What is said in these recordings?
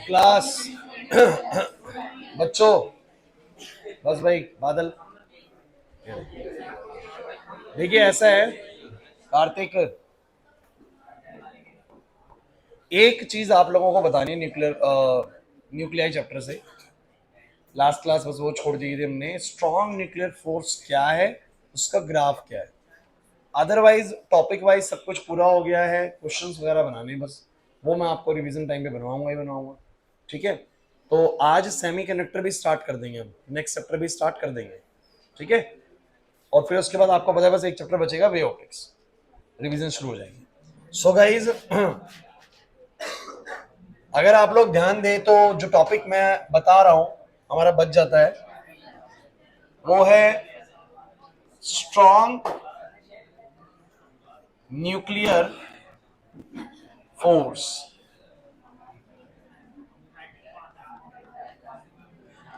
Class बच्चों, बस भाई बादल। देखिए ऐसा है कार्तिक, एक चीज आप लोगों को बतानी है न्यूक्लियर चैप्टर से। लास्ट क्लास बस वो छोड़ दी थी हमने, स्ट्रॉन्ग न्यूक्लियर फोर्स क्या है, उसका ग्राफ क्या है। अदरवाइज टॉपिक वाइज सब कुछ पूरा हो गया है, क्वेश्चंस वगैरह बनाने बस। वो मैं आपको रिवीजन टाइम पे बनवाऊंगा ही बनवाऊंगा। ठीक है, तो आज सेमीकंडक्टर भी स्टार्ट कर देंगे हम, नेक्स्ट चैप्टर भी स्टार्ट कर देंगे। ठीक है, और फिर उसके बाद आपको पता है बस एक चैप्टर बचेगा, वे ऑप्टिक्स, रिवीजन शुरू हो जाएगी। सो गाइज अगर आप लोग ध्यान दें तो जो टॉपिक मैं बता रहा हूं हमारा बच जाता है, वो है स्ट्रॉन्ग न्यूक्लियर फोर्स।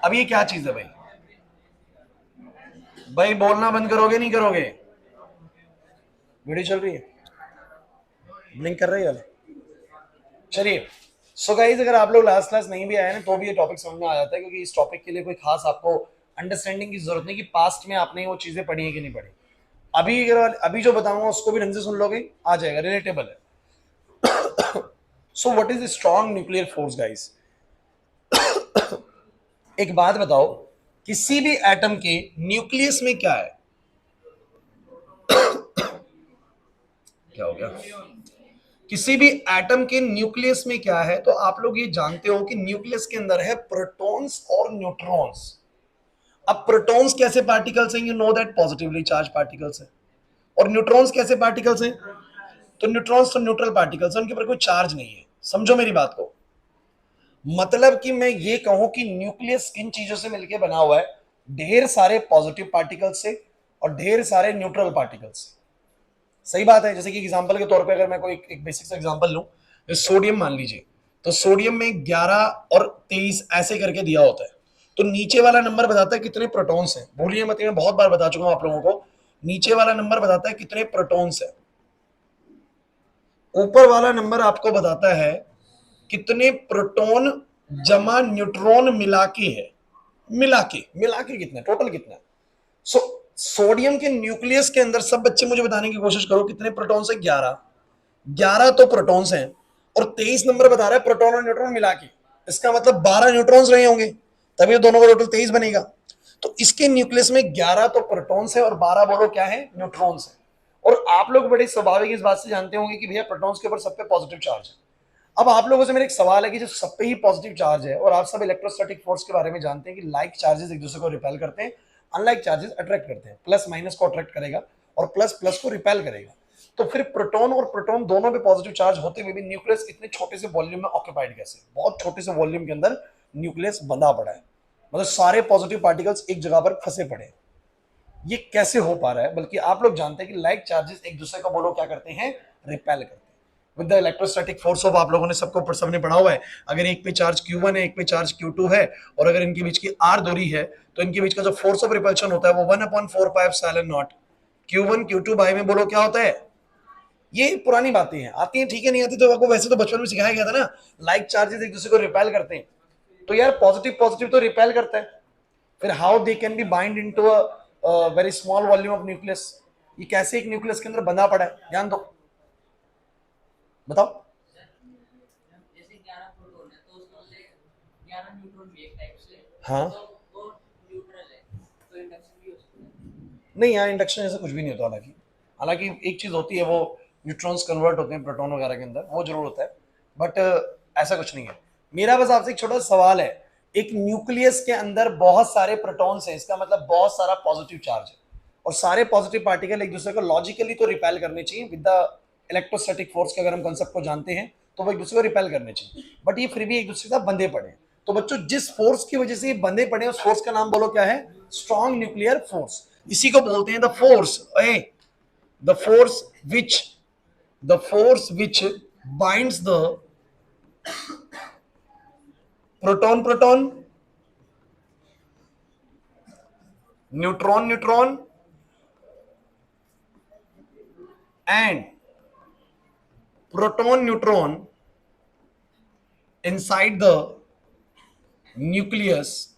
अब ये क्या चीज है भाई? भाई बोलना बंद करोगे नहीं करोगे? वीडियो चल रही है, ब्लिंक कर रही है। चलिए, सो गाइज अगर आप लोग लास्ट क्लास नहीं भी आए ना तो भी ये टॉपिक समझ में आ जाता है, क्योंकि इस टॉपिक के लिए कोई खास आपको अंडरस्टैंडिंग की जरूरत नहीं कि पास्ट में आपने वो चीजें पढ़ी है कि नहीं पढ़ी। अभी अगर अभी जो बताऊंगा उसको भी ढंग से सुन लोगे, आ जाएगा, रिलेटेबल है। So what is strong nuclear force guys? एक बात बताओ, किसी भी एटम के न्यूक्लियस में क्या है? क्या हो गया? किसी भी एटम के न्यूक्लियस में क्या है? तो आप लोग ये जानते हो कि न्यूक्लियस के अंदर है प्रोटॉन्स और न्यूट्रॉन्स। अब प्रोटॉन्स कैसे पार्टिकल्स हैं? You know that positively charge particles है। और न्यूट्रॉन्स कैसे पार्टिकल्स हैं? तो न्यूट्रॉन्स तो न्यूट्रल पार्टिकल्स हैं, उनके ऊपर कोई चार्ज नहीं है। समझो मेरी बात को। मतलब कि मैं ये कहूं कि न्यूक्लियस किन चीजों से मिलकर बना हुआ है? ढेर सारे पॉजिटिव पार्टिकल्स से और ढेर सारे न्यूट्रल पार्टिकल्स से। सही बात है। जैसे कि एग्जांपल के तौर पे अगर मैं कोई एक बेसिक सा एग्जांपल लूं, सोडियम मान लीजिए, तो सोडियम में 11 और 23 ऐसे करके दिया होता है। तो नीचे वाला नंबर बताता है कितने प्रोटॉन्स हैं। भूलिए मत, मैं बहुत बार बता चुका हूं आप लोगों को, नीचे वाला नंबर बताता है कितने प्रोटॉन्स है, ऊपर वाला नंबर आपको बताता है कितने प्रोटॉन जमा न्यूट्रॉन मिला के है। मिला के कितना, टोटल कितना? सो सोडियम के न्यूक्लियस के अंदर सब बच्चे मुझे बताने की कोशिश करो कितने प्रोटॉन्स है। 11। 11 तो प्रोटॉन्स हैं, और 23 नंबर बता रहा है प्रोटॉन और न्यूट्रॉन मिला के। इसका मतलब 12 न्यूट्रॉन्स रहे होंगे, तभी दोनों का टोटल 23 बनेगा। तो इसके न्यूक्लियस में 11 तो प्रोटॉन्स है और 12 बोलो क्या है, न्यूट्रॉन्स है। और आप लोग बड़े स्वाभाविक इस बात से जानते होंगे कि भैया प्रोटॉन्स के ऊपर सब पे पॉजिटिव चार्ज है। अब आप लोगों से मेरा एक सवाल है कि जो सब पे ही पॉजिटिव चार्ज है और आप सब इलेक्ट्रोस्टैटिक फोर्स के बारे में जानते हैं कि लाइक चार्जेस एक दूसरे को रिपेल करते हैं, अनलाइक चार्जेस अट्रैक्ट करते हैं। प्लस माइनस को अट्रैक्ट करेगा और प्लस प्लस को रिपेल करेगा। तो फिर प्रोटॉन और प्रोटॉन दोनों पे पॉजिटिव चार्ज होते हुए भी न्यूक्लियस इतने छोटे से वॉल्यूम में ऑक्यूपाइड कैसे? बहुत छोटे से वॉल्यूम के अंदर न्यूक्लियस बंधा पड़ा है, मतलब सारे पॉजिटिव पार्टिकल्स एक जगह पर फंसे पड़े हैं। ये कैसे हो पा रहा है? बल्कि आप लोग जानते हैं कि लाइक चार्जेस एक दूसरे को बोलो क्या करते हैं, रिपेल करते हैं with the electrostatic force of. आप लोगों ने सबको सबने पढ़ा हुआ है, अगर एक पे चार्ज Q1 है, एक पे चार्ज Q2 है, और अगर इनके बीच की R दूरी है, तो इनके बीच का जो फोर्स ऑफ रिपल्शन होता है वो 1/4πε0 Q1 Q2 बाय में बोलो क्या होता है? ये पुरानी बातें हैं, आती हैं ठीक है, नहीं आती तो आपको वैसे तो बचपन में सिखाया गया था ना, लाइक चार्जेस एक दूसरे को रिपेल करते हैं। तो यार पॉजिटिव पॉजिटिव तो रिपेल करता है, फिर how they can be bind into a very small volume of nucleus? ये कैसे एक न्यूक्लियस के अंदर बंधा पड़ा है, ध्यान दो, बताओ। हाँ, नहीं यहाँ इंडक्शन जैसा कुछ भी नहीं होता। हालांकि हालांकि एक चीज होती है, वो न्यूट्रॉन्स कन्वर्ट होते हैं प्रोटॉन वगैरह के अंदर, वो जरूर होता है, बट ऐसा कुछ नहीं है। मेरा बस आपसे एक छोटा सवाल है, एक न्यूक्लियस के अंदर बहुत सारे प्रोटॉन्स हैं, इसका मतलब बहुत सारा पॉजिटिव चार्ज है, और सारे पॉजिटिव पार्टिकल एक दूसरे को लॉजिकली तो रिपेल करने चाहिए विद द इलेक्ट्रोस्टैटिक फोर्स के, अगर हम कंसेप्ट को जानते हैं तो वो एक दूसरे को रिपेल करने चाहिए, बट ये फिर भी एक दूसरे के साथ बंधे पड़े हैं। तो बच्चों जिस फोर्स की वजह से ये बंधे पड़े हैं उस फोर्स का नाम बोलो क्या है? Strong nuclear force. इसी को बोलते हैं the force, the force which the force which binds the proton proton, neutron neutron and proton neutron inside the nucleus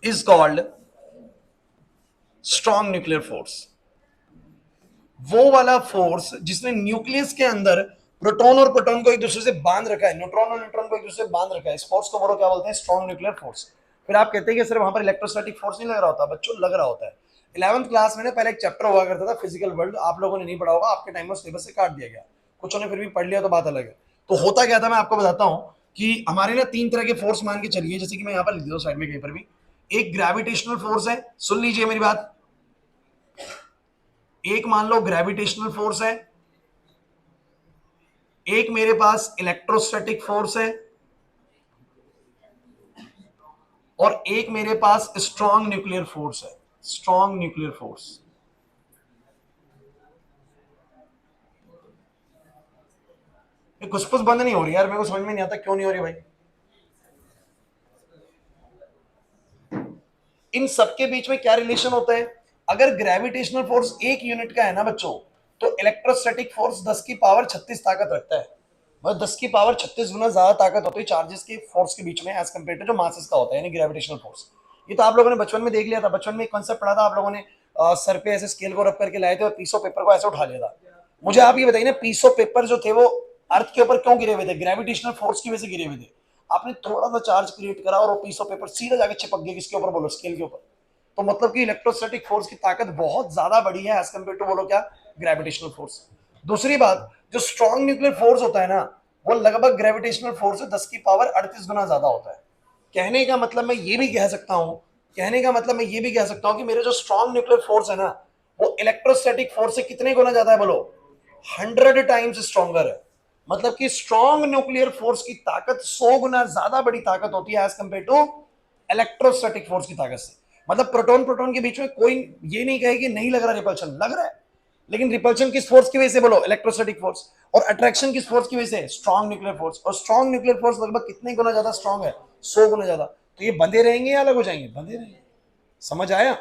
is called strong nuclear force. वो वाला फोर्स जिसने न्यूक्लियस के अंदर प्रोटॉन और प्रोटॉन को एक दूसरे से बांध रखा है, न्यूट्रॉन और न्यूट्रॉन को एक दूसरे से बांध रखा है, इस फोर्स को बोलो क्या बोलते हैं, स्ट्रॉन्ग न्यूक्लियर फोर्स। फिर आप कहते हैं कि सिर्फ वहां पर इलेक्ट्रोस्टैटिक फोर्स नहीं लग रहा होता, बच्चों लग रहा होता है। 11th क्लास में ना पहले एक चैप्टर हुआ करता था फिजिकल वर्ल्ड, आप लोगों ने नहीं पढ़ा होगा, आपके टाइम में सिलेबस से काट दिया गया, कुछ ने फिर भी पढ़ लिया तो बात अलग है। तो होता क्या था मैं आपको बताता हूं कि हमारे ना 3 तरह के फोर्स मान के चलिए, जैसे कि मैं यहां पर लिख देता हूं साइड में कहीं पर भी। एक ग्रेविटेशनल फोर्स है, सुन लीजिए मेरी बात, एक मान लो ग्रेविटेशनल फोर्स है, एक मेरे पास इलेक्ट्रोस्टैटिक फोर्स है, और एक मेरे पास स्ट्रॉन्ग न्यूक्लियर फोर्स है, स्ट्रॉन्ग न्यूक्लियर फोर्स। ये कुछ कुछ बंद नहीं हो रही यार, मेरे को समझ में नहीं आता क्यों नहीं हो रही भाई। इन सबके बीच में क्या रिलेशन होता है? अगर ग्रेविटेशनल फोर्स 1 यूनिट का है ना बच्चों, तो इलेक्ट्रोस्टैटिक फोर्स 10 की पावर 36 ताकत रखता है। मतलब 10 की पावर 36 गुना ज्यादा ताकत होती है चार्जेस की फोर्स के बीच में एज कम्पेयर टू जो मासेस का होता है, यानी ग्रेविटेशनल फोर्स। ये तो आप लोगों ने बचपन में देख लिया था, बचपन में एक कॉन्सेप्ट पढ़ा था आप लोगों ने, सर पे ऐसे स्केल को रख करके लाए थे और पीस ऑफ पेपर को ऐसे उठा लिया था। मुझे आप ये बताइए ना, पीस ऑफ पेपर जो थे वो अर्थ के ऊपर क्यों गिरे हुए थे? ग्रेविटेशनल फोर्स की वजह से गिरे हुए थे। आपने थोड़ा सा चार्ज क्रिएट करा और वो पीस ऑफ पेपर सीधा जाके चिपक गया किसके ऊपर, बोलो, स्केल के ऊपर। तो मतलब कि इलेक्ट्रोस्टैटिक फोर्स की ताकत बहुत ज्यादा बड़ी है एज कम्पेयर टू, बोलो क्या, ग्रेविटेशनल फोर्स। दूसरी बात, जो स्ट्रॉन्ग न्यूक्लियर फोर्स होता है ना, वो लगभग ग्रेविटेशनल फोर्स से 10 की पावर 38 गुना ज्यादा होता है। कहने का मतलब मैं ये भी कह सकता हूं, कहने का मतलब मैं ये भी कह सकता हूं कि मेरे जो स्ट्रॉन्ग न्यूक्लियर फोर्स है ना, वो इलेक्ट्रोस्टैटिक फोर्स से कितने गुना ज्यादा है, बोलो, 100 टाइम्स स्ट्रॉन्गर है। मतलब कि स्ट्रॉन्ग न्यूक्लियर फोर्स की ताकत 100 गुना ज्यादा बड़ी ताकत होती है as compared to electrostatic force की ताकत से। मतलब प्रोटॉन प्रोटॉन के बीच में कोई ये नहीं कहे कि नहीं लग रहा रिपल्शन, लग रहा है। लेकिन रिपल्शन किस फोर्स की वजह से, बोलो, इलेक्ट्रोस्टैटिक फोर्स। और अट्रैक्शन किस फोर्स की वजह से, स्ट्रॉन्ग न्यूक्लियर फोर्स। और स्ट्रॉन्ग न्यूक्लियर फोर्स लगभग कितने गुना ज्यादा स्ट्रॉन्ग है, 100 गुना ज्यादा। तो ये बंधे रहेंगे या अलग हो जाएंगे? बंधे रहेंगे। समझ आया?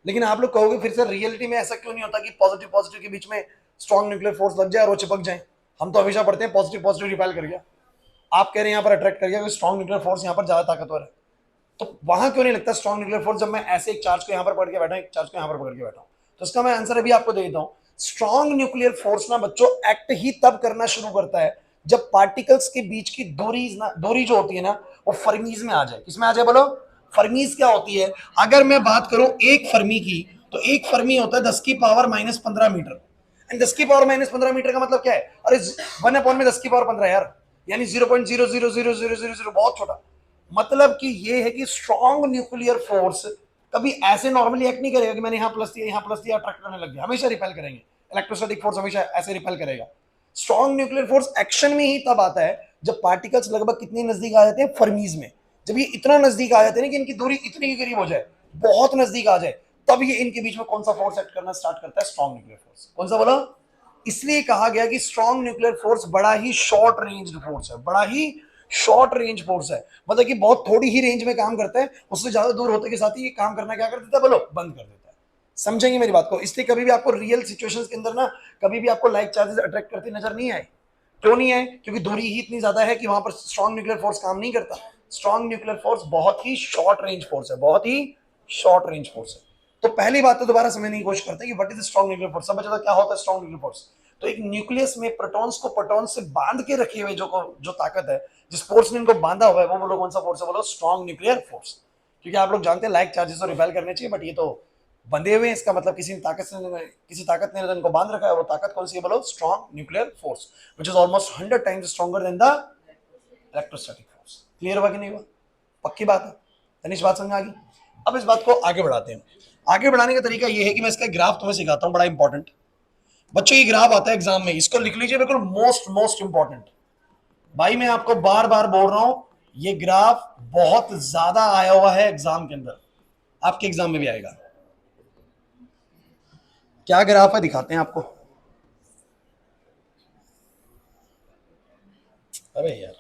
लेकिन आप लोग कहोगे फिर से रियलिटी में ऐसा क्यों नहीं होता कि पॉजिटिव पॉजिटिव के बीच में स्ट्रॉन्ग न्यूक्लियर फोर्स लग जाए और वो चिपक जाए? हम तो हमेशा पढ़ते हैं पॉजिटिव पॉजिटिव रिपेल कर गया, आप कह रहे हैं यहाँ पर अट्रैक्ट कर गया, स्ट्रॉन्ग न्यूक्लियर फोर्स यहाँ पर ज्यादा ताकतवर है। तो वहां क्यों नहीं लगता स्ट्रॉन्ग न्यूक्लियर फोर्स, जब मैं ऐसे एक चार्ज को यहाँ पर पकड़ के बैठा, एक चार्ज को यहाँ पर पकड़ के बैठा हूं? तो इसका मैं आंसर अभी आपको दे देता हूं। स्ट्रॉन्ग न्यूक्लियर फोर्स ना बच्चों एक्ट ही तब करना शुरू करता है जब पार्टिकल्स के बीच की दूरी जो होती है ना, वो फर्मीज में आ जाए। किसमें आ जाए, बोलो? फर्मीज क्या होती है? अगर मैं बात करूं एक फर्मी की, तो एक फर्मी होता है 10 की पावर -15 मीटर। एंड 10 की पावर -15 मीटर का मतलब क्या है? अरे 1 में 10 की पावर 15 यार, यानी 0.0000000, बहुत छोटा। मतलब कि ये है कि स्ट्रॉन्ग न्यूक्लियर फोर्स कभी ऐसे नॉर्मली एक्ट नहीं करेगा कि मैंने यहाँ प्लस दिया, यहाँ प्लस दिया, अट्रैक्ट करने लग गया। हमेशा रिपेल करेंगे। इलेक्ट्रोस्टैटिक फोर्स हमेशा ऐसे रिपेल करेगा। स्ट्रॉन्ग न्यूक्लियर फोर्स एक्शन में ही तब आता है जब पार्टिकल्स लगभग कितनी नजदीक आ जाते हैं, फर्मीज में। जब ये इतना नजदीक आ जाते हैं ना कि इनकी दूरी इतनी ही करीब हो जाए, बहुत नजदीक आ जाए, तब ये इनके बीच में कौन सा फोर्स एक्ट करना स्टार्ट करता है, स्ट्रॉन्ग न्यूक्लियर फोर्स। कौन सा बोला? इसलिए कहा गया कि स्ट्रॉन्ग न्यूक्लियर फोर्स बड़ा ही शॉर्ट रेंज फोर्स है, बड़ा ही शॉर्ट रेंज फोर्स है। मतलब कि बहुत थोड़ी ही रेंज में काम करता है, उससे ज्यादा दूर होते के साथ ही ये काम करना क्या कर देता है, बोलो, बंद कर देता है। समझेंगे मेरी बात को? इसलिए कभी भी आपको रियल सिचुएशंस के अंदर ना, कभी भी आपको लाइक चार्जेस अट्रैक्ट करते नजर नहीं आए। क्यों नहीं आए? क्योंकि दूरी ही इतनी ज्यादा है कि वहां पर स्ट्रॉन्ग न्यूक्लियर फोर्स काम नहीं करता। स्ट्रॉन्ग न्यूक्लियर फोर्स बहुत ही शॉर्ट रेंज फोर्स है, बहुत ही शॉर्ट रेंज फोर्स है। तो पहली बात तो दोबारा समझने की कोशिश करते हैं कि what is strong nuclear force. समझ आता क्या होता है स्ट्रॉन्ग न्यूक्लियर फोर्स? तो एक न्यूक्लियस में प्रोटॉन्स को प्रोटॉन्स से बांध के रखे हुए जो ताकत है, जिस फोर्स ने इनको बांधा हुआ है, वो बोलो कौन सा फोर्स है, बोलो स्ट्रॉन्ग न्यूक्लियर फोर्स। क्योंकि आप लोग जानते हैं लाइक चार्जेस तो रिपेल करने चाहिए, बट ये तो बंधे हुए हैं, इसका मतलब किसी ताकत ने इनको बांध रखा है। वो ताकत कौन सी है, बोलो strong nuclear force, which is almost 100 times stronger than the electrostatic force. Clear हुआ कि नहीं हुआ? पक्की बात है? तनिष बात समझ आ गई? अब इस बात को आगे बढ़ाते हैं। आगे बढ़ाने का तरीका यह है कि मैं इसका ग्राफ तुम्हें सिखाता हूं, बड़ा इंपॉर्टेंट। बच्चों ये ग्राफ आता है एग्जाम में, इसको लिख लीजिए, बिल्कुल मोस्ट मोस्ट इंपॉर्टेंट। भाई मैं आपको बार बार बोल रहा हूं, ये ग्राफ बहुत ज्यादा आया हुआ है एग्जाम के अंदर, आपके एग्जाम में भी आएगा। क्या ग्राफ है दिखाते हैं आपको। अरे यार,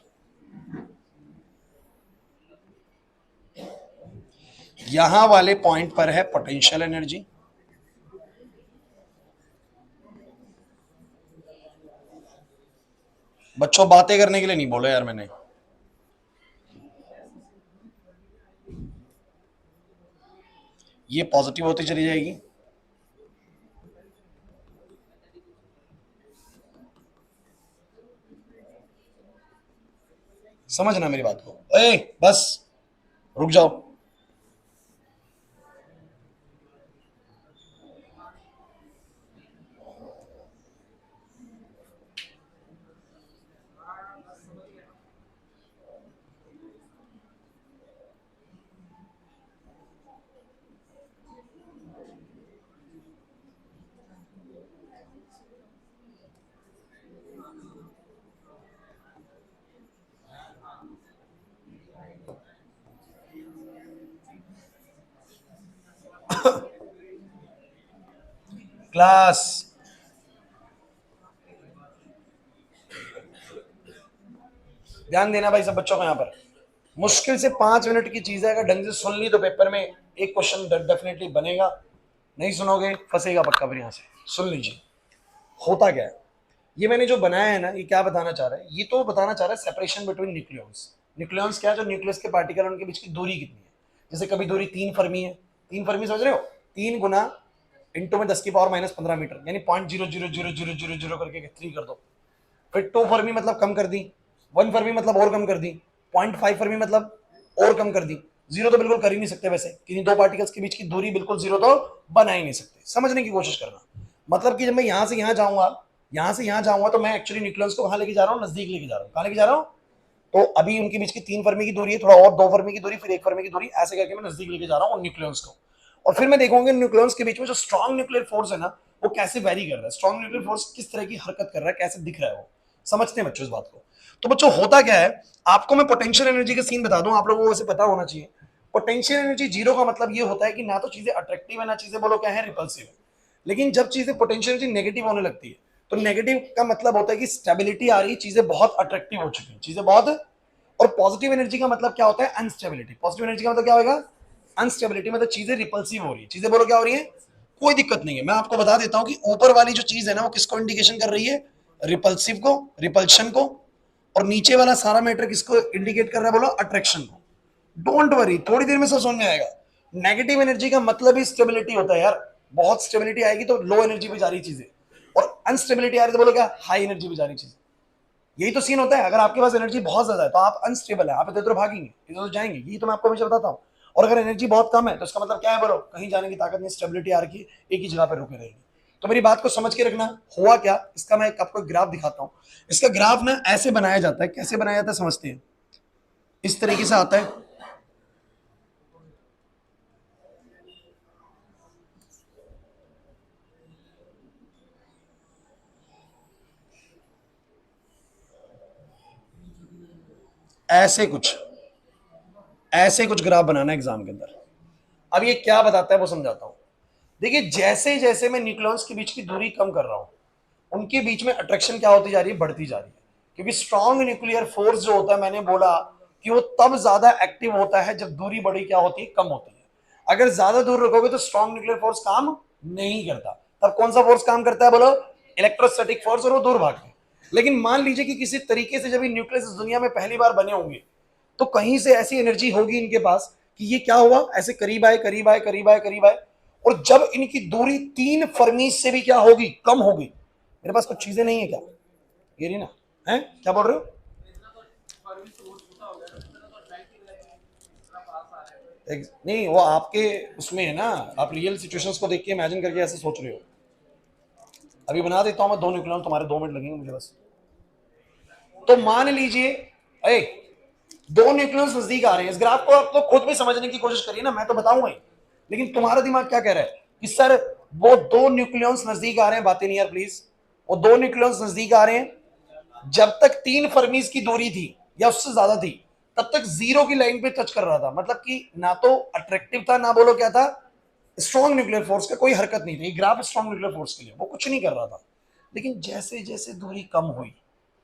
यहां वाले पॉइंट पर है पोटेंशियल एनर्जी, बच्चों बातें करने के लिए नहीं बोला यार मैंने। ये पॉजिटिव होती चली जाएगी, समझना मेरी बात को। ए बस रुक जाओ। क्लास, ध्यान देना भाई सब बच्चों को। यहां पर मुश्किल से 5 मिनट की चीज है, अगर ढंग से सुन ली तो पेपर में एक क्वेश्चन डेफिनेटली बनेगा, नहीं सुनोगे फंसेगा पक्का। फिर यहां से सुन लीजिए होता क्या है। ये मैंने जो बनाया है ना, ये क्या बताना चाह रहा है, ये तो बताना चाह रहा है सेपरेशन बिटवीन न्यूक्लियॉन्स। न्यूक्लियॉन्स क्या है, जो न्यूक्लियस के पार्टिकल उनके बीच की दूरी कितनी है। जैसे कभी दूरी 3 फर्मी है, 3 फर्मी समझ रहे हो, 3 × इंटू में 10⁻⁻15 मीटर, यानी 0.0000000 करके 3 कर दो। फिर 2 फर्मी मतलब कम कर दी, 1 फर्मी मतलब और कम कर दी, 0.5 फर्मी मतलब और कम कर दी। जीरो तो बिल्कुल कर ही नहीं सकते वैसे, किन्हीं दो पार्टिकल्स के बीच की दूरी बिल्कुल जीरो तो बना ही नहीं सकते। समझने की कोशिश करना, मतलब कि जब मैं यहां से यहां जाऊंगा, यहां से यहां जाऊंगा, तो मैं एक्चुअली न्यूक्लियस को कहां लेके जा रहा हूं, नजदीक लेके जा रहा हूं। कहां लेके जा रहा हूं, तो अभी उनके बीच की 3 फर्मी की दूरी है, थोड़ा और 2 फर्मी की दूरी, फिर 1 फर्मी की दूरी, ऐसे करके मैं नजदीक लेके जा रहा हूं न्यूक्लियस को। और फिर मैं देखूंगा न्यूक्लियस के बीच में जो स्ट्रॉन्ग न्यूक्लियर फोर्स है ना, वो कैसे वेरी कर रहा है, स्ट्रॉन्ग न्यूक्लियर फोर्स किस तरह की हरकत कर रहा है, कैसे दिख रहा है वो। समझते हैं बच्चों इस बात को। तो बच्चों होता क्या है, आपको मैं पोटेंशियल एनर्जी का सीन बता दूं, आप लोगों को वैसे पता होना चाहिए। पोटेंशियल एनर्जी जीरो का मतलब ये होता है कि ना तो चीजें अट्रैक्टिव है, ना चीजें बोलो क्या है रिपल्सिव है। लेकिन जब चीजें पोटेंशियल एनर्जी नेगेटिव होने लगती है, तो नेगेटिव का मतलब होता है कि स्टेबिलिटी आ रही, चीजें बहुत अट्रैक्टिव हो चुकी हैं, चीजें बहुत। और पॉजिटिव एनर्जी का मतलब क्या होता है, अनस्टेबिलिटी। पॉजिटिव एनर्जी का मतलब क्या होगा, अनस्टेबिलिटी, मतलब चीजें रिपल्सिव हो रही है, चीजें बोलो क्या हो रही है, कोई दिक्कत नहीं है। मैं आपको बता देता हूं कि ऊपर वाली जो चीज है ना, वो किसको इंडिकेशन कर रही है, रिपल्सिव को, रिपल्शन को। और नीचे वाला सारा मैटर किसको इंडिकेट कर रहा है, बोलो अट्रैक्शन को। डोंट वरी, थोड़ी देर में सब समझ में आएगा। नेगेटिव एनर्जी का मतलब ही स्टेबिलिटी होता है यार, बहुत स्टेबिलिटी आएगी तो लो एनर्जी पे जा रही चीजें, और अनस्टेबिलिटी आ रही तो बोलो क्या, हाई एनर्जी पे जा रही चीजें। यही तो सीन होता है। अगर आपके पास एनर्जी बहुत ज्यादा है तो आप अनस्टेबल है, आप इधर उधर भागेंगे, इधर उधर जाएंगे, यही तो मैं आपको हमेशा बताता हूँ। और अगर एनर्जी बहुत कम है तो इसका मतलब क्या है, बोलो कहीं जाने की ताकत नहीं, स्टेबिलिटी आ रखी, एक ही जगह पर रुके रहेगी। तो मेरी बात को समझ के रखना। हुआ क्या, इसका मैं आपको ग्राफ दिखाता हूँ। इसका ग्राफ ना ऐसे बनाया जाता है, कैसे बनाया जाता है समझते हैं। इस तरीके से आता है, ऐसे कुछ, ऐसे कुछ ग्राफ बनाना है एग्जाम के अंदर। अब ये क्या बताता है वो समझाता हूं। देखिए जैसे जैसे मैं न्यूक्लियॉन्स के बीच की दूरी कम कर रहा हूं, उनके बीच में अट्रैक्शन क्या होती जा रही है, बढ़ती जा रही है। क्योंकि स्ट्रॉन्ग न्यूक्लियर फोर्स जो होता है, मैंने बोला कि वो तब ज्यादा एक्टिव होता है जब दूरी बड़ी क्या होती है, कम होती है। अगर ज्यादा दूर रखोगे तो स्ट्रॉन्ग न्यूक्लियर फोर्स काम नहीं करता। तब कौन सा फोर्स काम करता है, बोलो इलेक्ट्रोस्टैटिक फोर्स, और वो दूर भागते हैं। लेकिन मान लीजिए कि किसी तरीके से जब ये न्यूक्लियस इस दुनिया में पहली बार बने होंगे, तो कहीं से ऐसी एनर्जी होगी इनके पास कि ये क्या हुआ, ऐसे करीब आए करीब आए करीब आए करीब आए, और जब इनकी दूरी 3 फर्मी से भी क्या होगी, कम होगी। मेरे पास कुछ चीजें नहीं है क्या, ये रही ना, है क्या बोल रहे हो। नहीं वो आपके उसमें है ना, आप रियल सिचुएशंस को देख के इमेजिन करके ऐसे सोच रहे हो। अभी बना देता हूं मैं 2 न्यूक्लियॉन, तुम्हारे 2 मिनट लगेंगे मुझे बस। तो मान लीजिए, अरे 2 न्यूक्लियस नजदीक आ रहे हैं। इस ग्राफ को आप तो खुद भी समझने की कोशिश करिए ना, मैं तो बताऊंगा ही। लेकिन तुम्हारा दिमाग क्या कह रहा है कि सर वो 2 न्यूक्लियस नजदीक आ रहे हैं, बातें नहीं यार प्लीज। वो 2 न्यूक्लियस नजदीक आ रहे हैं, जब तक 3 फर्मीज की दूरी थी या उससे ज्यादा थी, तब तक जीरो की लाइन पे टच कर रहा था। मतलब कि ना तो अट्रैक्टिव था, ना बोलो क्या था, स्ट्रॉन्ग न्यूक्लियर फोर्स का कोई हरकत नहीं थी। ग्राफ स्ट्रॉन्ग न्यूक्लियर फोर्स के लिए वो कुछ नहीं कर रहा था। लेकिन जैसे जैसे दूरी कम हुई,